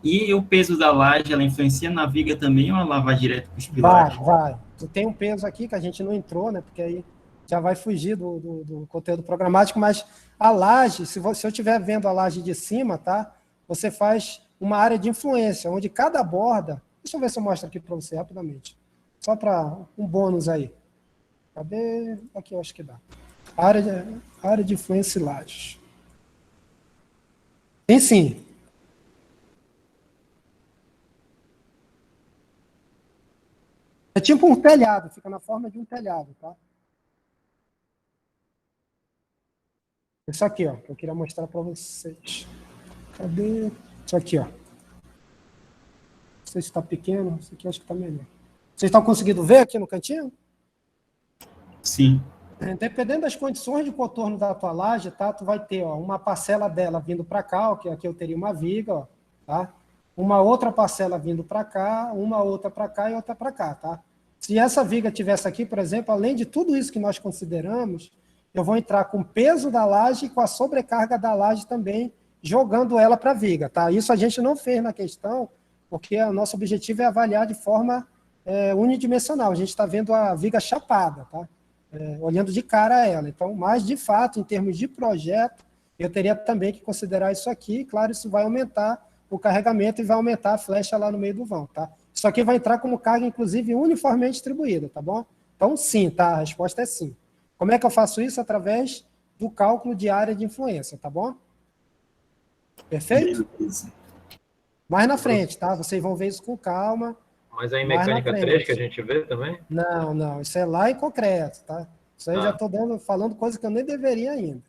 E o peso da laje, ela influencia na viga também ou ela vai direto para os pilares? Vai. Tu tem um peso aqui que a gente não entrou, né? Porque aí já vai fugir do conteúdo programático, mas a laje, se eu estiver vendo a laje de cima, tá? Você faz uma área de influência, onde cada borda... Deixa eu ver se eu mostro aqui para você rapidamente. Só para um bônus aí. Cadê? Aqui eu acho que dá. Área de influência e lajes. Tem sim. É tipo um telhado, fica na forma de um telhado, tá? Isso aqui, ó, que eu queria mostrar para vocês. Cadê? Isso aqui, ó. Não sei se está pequeno, isso aqui acho que está melhor. Vocês estão conseguindo ver aqui no cantinho? Sim. Dependendo das condições de contorno da tua laje, tá? Tu vai ter, ó, uma parcela dela vindo para cá, ó, que aqui eu teria uma viga, ó, tá? Uma outra parcela vindo para cá, uma outra para cá e outra para cá, tá? Se essa viga tivesse aqui, por exemplo, além de tudo isso que nós consideramos, eu vou entrar com o peso da laje e com a sobrecarga da laje também, jogando ela para a viga, tá? Isso a gente não fez na questão, porque o nosso objetivo é avaliar de forma unidimensional. A gente está vendo a viga chapada, tá? Olhando de cara a ela. Então, mas, de fato, em termos de projeto, eu teria também que considerar isso aqui. Claro, isso vai aumentar o carregamento e vai aumentar a flecha lá no meio do vão, tá? Isso aqui vai entrar como carga, inclusive, uniformemente distribuída, tá bom? Então, sim, tá? A resposta é sim. Como é que eu faço isso? Através do cálculo de área de influência, tá bom? Perfeito? Mais na frente, tá? Vocês vão ver isso com calma. Mas aí em mecânica 3 que a gente vê também? Não. Isso é lá em concreto, tá? Isso aí eu já estou falando coisa que eu nem deveria ainda.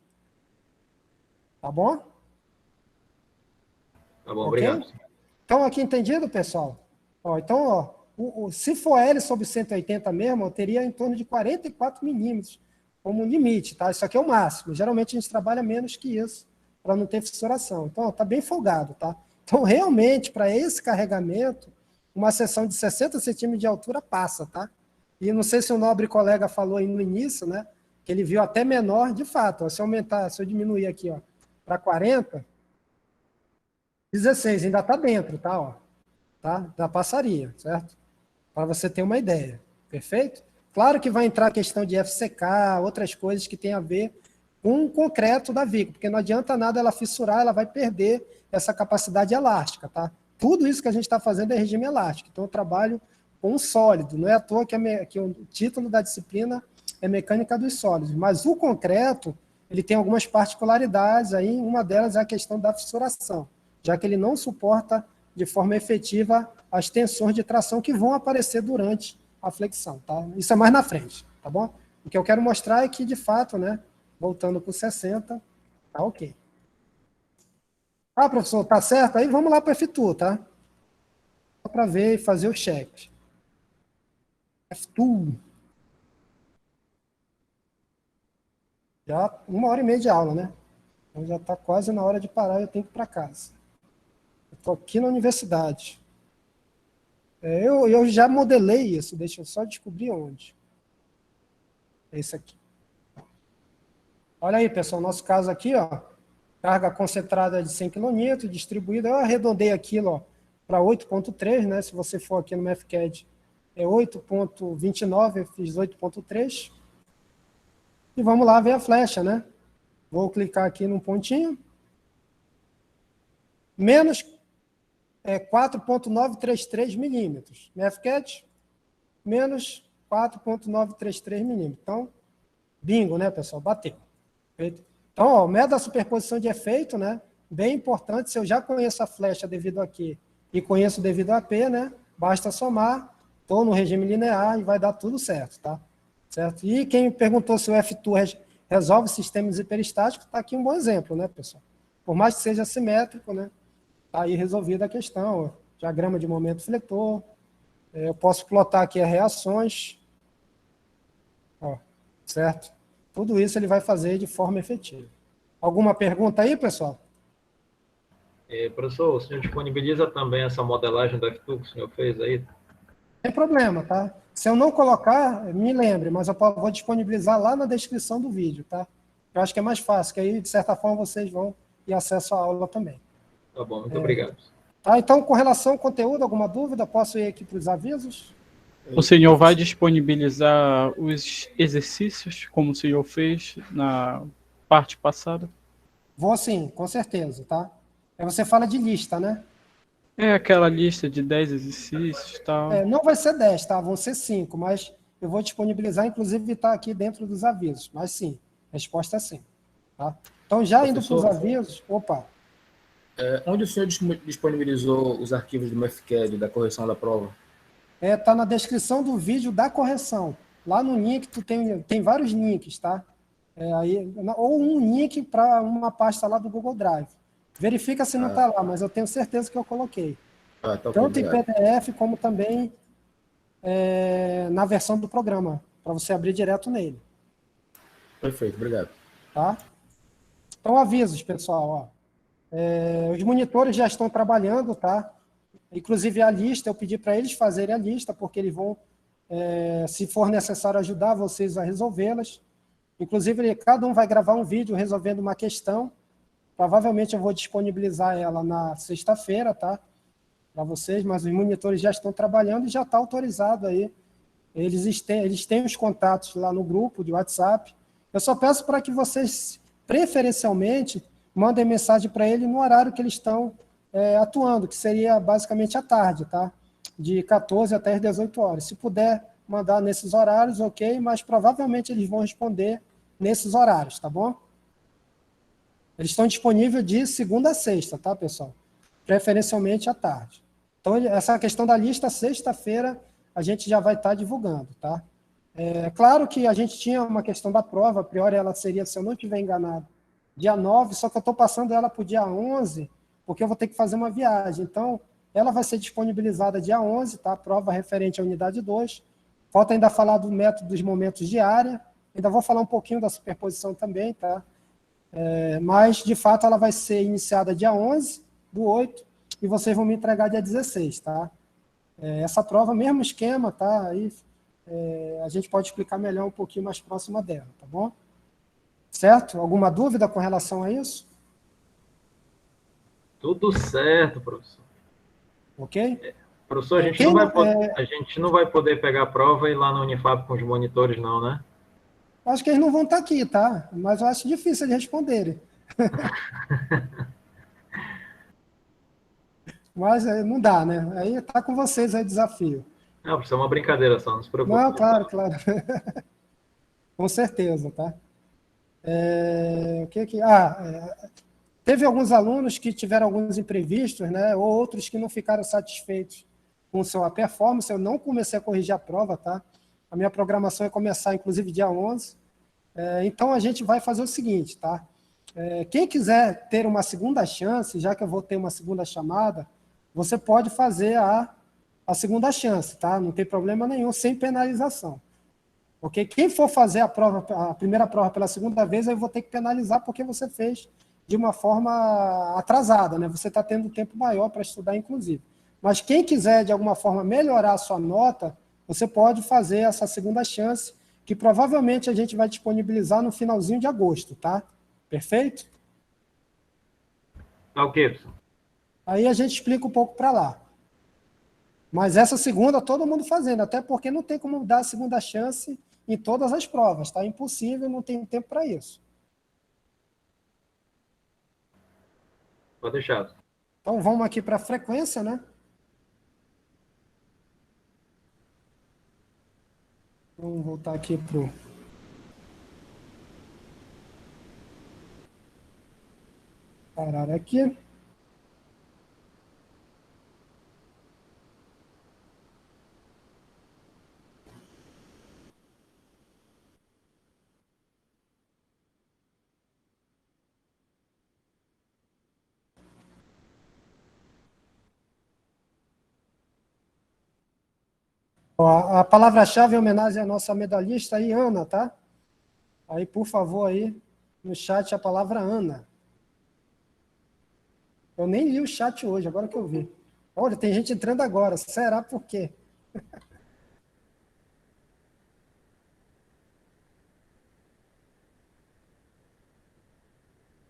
Tá bom? Tá bom, okay? Obrigado. Então, aqui entendido, pessoal? Então, se for L sobre 180 mesmo, eu teria em torno de 44 milímetros como limite, tá? Isso aqui é o máximo. Geralmente a gente trabalha menos que isso, para não ter fissuração. Então, está bem folgado, tá? Então, realmente, para esse carregamento, uma seção de 60 centímetros de altura passa, tá? E não sei se o nobre colega falou aí no início, né? Que ele viu até menor, de fato. Ó, se eu diminuir aqui, ó, para 40, 16, ainda está dentro, tá? Ó, tá? Da passaria, certo? Para você ter uma ideia. Perfeito? Claro que vai entrar a questão de FCK, outras coisas que tem a ver com o concreto da viga, porque não adianta nada ela fissurar, ela vai perder essa capacidade elástica, tá? Tudo isso que a gente está fazendo é regime elástico. Então, eu trabalho com um sólido. Não é à toa que o título da disciplina é mecânica dos sólidos. Mas o concreto, ele tem algumas particularidades aí. Uma delas é a questão da fissuração, já que ele não suporta de forma efetiva as tensões de tração que vão aparecer durante a flexão, tá? Isso é mais na frente, tá bom? O que eu quero mostrar é que, de fato, né, voltando para o 60, tá ok. Ah, professor, tá certo? Aí vamos lá para o F2, tá? Só para ver e fazer o check. F2. Já 1h30 de aula, né? Então já está quase na hora de parar e eu tenho que ir para casa. Eu estou aqui na universidade. Eu já modelei isso, deixa eu só descobrir onde. É esse aqui. Olha aí, pessoal, nosso caso aqui, ó, carga concentrada de 100 kN, distribuída, eu arredondei aquilo para 8.3, né? Se você for aqui no MathCAD, é 8.29, eu fiz 8.3. E vamos lá ver a flecha, né? Vou clicar aqui num pontinho. Menos 4.933 milímetros. MathCAD, menos 4.933 milímetros. Então, bingo, né, pessoal? Bateu. Perfeito? Então, ó, o método da superposição de efeito, né? Bem importante, se eu já conheço a flecha devido a Q e conheço devido a P, né? Basta somar, estou no regime linear e vai dar tudo certo, tá? Certo? E quem perguntou se o F2 resolve sistemas hiperestáticos, está aqui um bom exemplo, né, pessoal? Por mais que seja simétrico, né? Está aí resolvida a questão, ó, diagrama de momento fletor, eu posso plotar aqui as reações, ó, certo? Tudo isso ele vai fazer de forma efetiva. Alguma pergunta aí, pessoal? Professor, o senhor disponibiliza também essa modelagem do F2 que o senhor fez aí? Tem problema, tá? Se eu não colocar, me lembre, mas eu vou disponibilizar lá na descrição do vídeo, tá? Eu acho que é mais fácil, que aí, de certa forma, vocês vão e acesso à aula também. Tá bom, muito obrigado. Tá, então, com relação ao conteúdo, alguma dúvida? Posso ir aqui para os avisos? O senhor vai disponibilizar os exercícios, como o senhor fez na parte passada? Vou sim, com certeza, tá? Aí você fala de lista, né? É aquela lista de 10 exercícios e tal. Não vai ser 10, tá? Vão ser 5, mas eu vou disponibilizar, inclusive está aqui dentro dos avisos. Mas sim, a resposta é sim. Tá? Então, já indo para os avisos... Opa! Onde o senhor disponibilizou os arquivos do MFCAD, da correção da prova? Tá na descrição do vídeo da correção. Lá no link, tem vários links, tá? Ou um link para uma pasta lá do Google Drive. Verifica se não está lá, mas eu tenho certeza que eu coloquei. Tá Tanto em PDF, como também na versão do programa, para você abrir direto nele. Perfeito, obrigado. Tá? Então, avisos, pessoal. Ó. Os monitores já estão trabalhando, tá? Inclusive a lista, eu pedi para eles fazerem a lista, porque eles vão, se for necessário, ajudar vocês a resolvê-las. Inclusive, cada um vai gravar um vídeo resolvendo uma questão. Provavelmente eu vou disponibilizar ela na sexta-feira, tá? Para vocês, mas os monitores já estão trabalhando e já está autorizado aí. Eles têm os contatos lá no grupo de WhatsApp. Eu só peço para que vocês, preferencialmente, mandem mensagem para ele no horário que eles estão atuando, que seria basicamente à tarde, tá? De 14 até as 18 horas. Se puder mandar nesses horários, ok, mas provavelmente eles vão responder nesses horários, tá bom? Eles estão disponíveis de segunda a sexta, tá, pessoal? Preferencialmente à tarde. Então, essa questão da lista, sexta-feira, a gente já vai estar divulgando, tá? Claro que a gente tinha uma questão da prova, a priori ela seria, se eu não estiver enganado, dia 9, só que eu estou passando ela para o dia 11, porque eu vou ter que fazer uma viagem. Então, ela vai ser disponibilizada dia 11, tá? Prova referente à unidade 2. Falta ainda falar do método dos momentos de área. Ainda vou falar um pouquinho da superposição também, tá? Mas, de fato, ela vai ser iniciada dia 11 do 8 e vocês vão me entregar dia 16, tá? Essa prova, mesmo esquema, tá? Aí a gente pode explicar melhor um pouquinho mais próxima dela, tá bom? Certo? Alguma dúvida com relação a isso? Tudo certo, professor. Ok? Professor, a gente não vai poder pegar a prova e ir lá no Unifab com os monitores, não, né? Acho que eles não vão estar aqui, tá? Mas eu acho difícil eles responderem. Mas não dá, né? Aí tá com vocês aí o desafio. Não, professor, é uma brincadeira só, não se preocupe. Não, claro. Com certeza, tá? Teve alguns alunos que tiveram alguns imprevistos, né? Ou outros que não ficaram satisfeitos com sua performance. Eu não comecei a corrigir a prova, tá? A minha programação é começar, inclusive, dia 11. Então, a gente vai fazer o seguinte, tá? Quem quiser ter uma segunda chance, já que eu vou ter uma segunda chamada, você pode fazer a segunda chance, tá? Não tem problema nenhum, sem penalização. Ok? Quem for fazer a primeira prova pela segunda vez, eu vou ter que penalizar porque você fez de uma forma atrasada, né? Você está tendo tempo maior para estudar, inclusive. Mas quem quiser, de alguma forma, melhorar a sua nota, você pode fazer essa segunda chance, que provavelmente a gente vai disponibilizar no finalzinho de agosto, tá? Perfeito? Tá ok, professor. Aí a gente explica um pouco para lá. Mas essa segunda, todo mundo fazendo, até porque não tem como dar a segunda chance em todas as provas, tá? Impossível, não tem tempo para isso. Pode deixar. Então vamos aqui para a frequência, né? Vamos voltar aqui para o... parar aqui. A palavra-chave em homenagem à nossa medalhista aí, Ana, tá? Aí, por favor, aí, no chat, a palavra Ana. Eu nem li o chat hoje, agora que eu vi. Olha, tem gente entrando agora. Será por quê?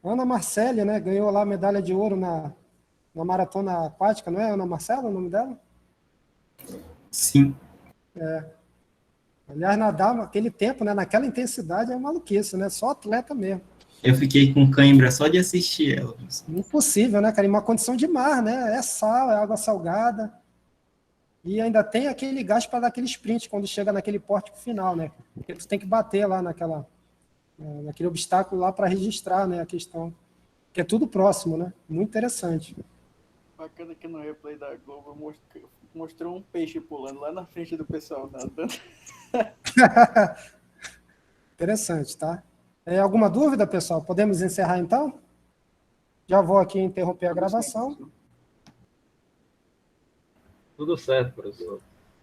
Ana Marcele, né? Ganhou lá a medalha de ouro na maratona aquática, não é Ana Marcela o nome dela? Sim. Aliás, nadar naquele tempo, né? Naquela intensidade é maluquice, né? Só atleta mesmo. Eu fiquei com cãibra só de assistir ela. Impossível, né, cara? Em uma condição de mar, né? É sal, é água salgada. E ainda tem aquele gás para dar aquele sprint quando chega naquele pórtico final, né? Porque você tem que bater lá naquele obstáculo lá para registrar, né, a questão. Que é tudo próximo, né? Muito interessante. Bacana que no replay da Globo mostrou um peixe pulando lá na frente do pessoal nadando. Interessante, tá? Alguma dúvida, pessoal? Podemos encerrar, então? Já vou aqui interromper a gravação. Tudo certo, professor.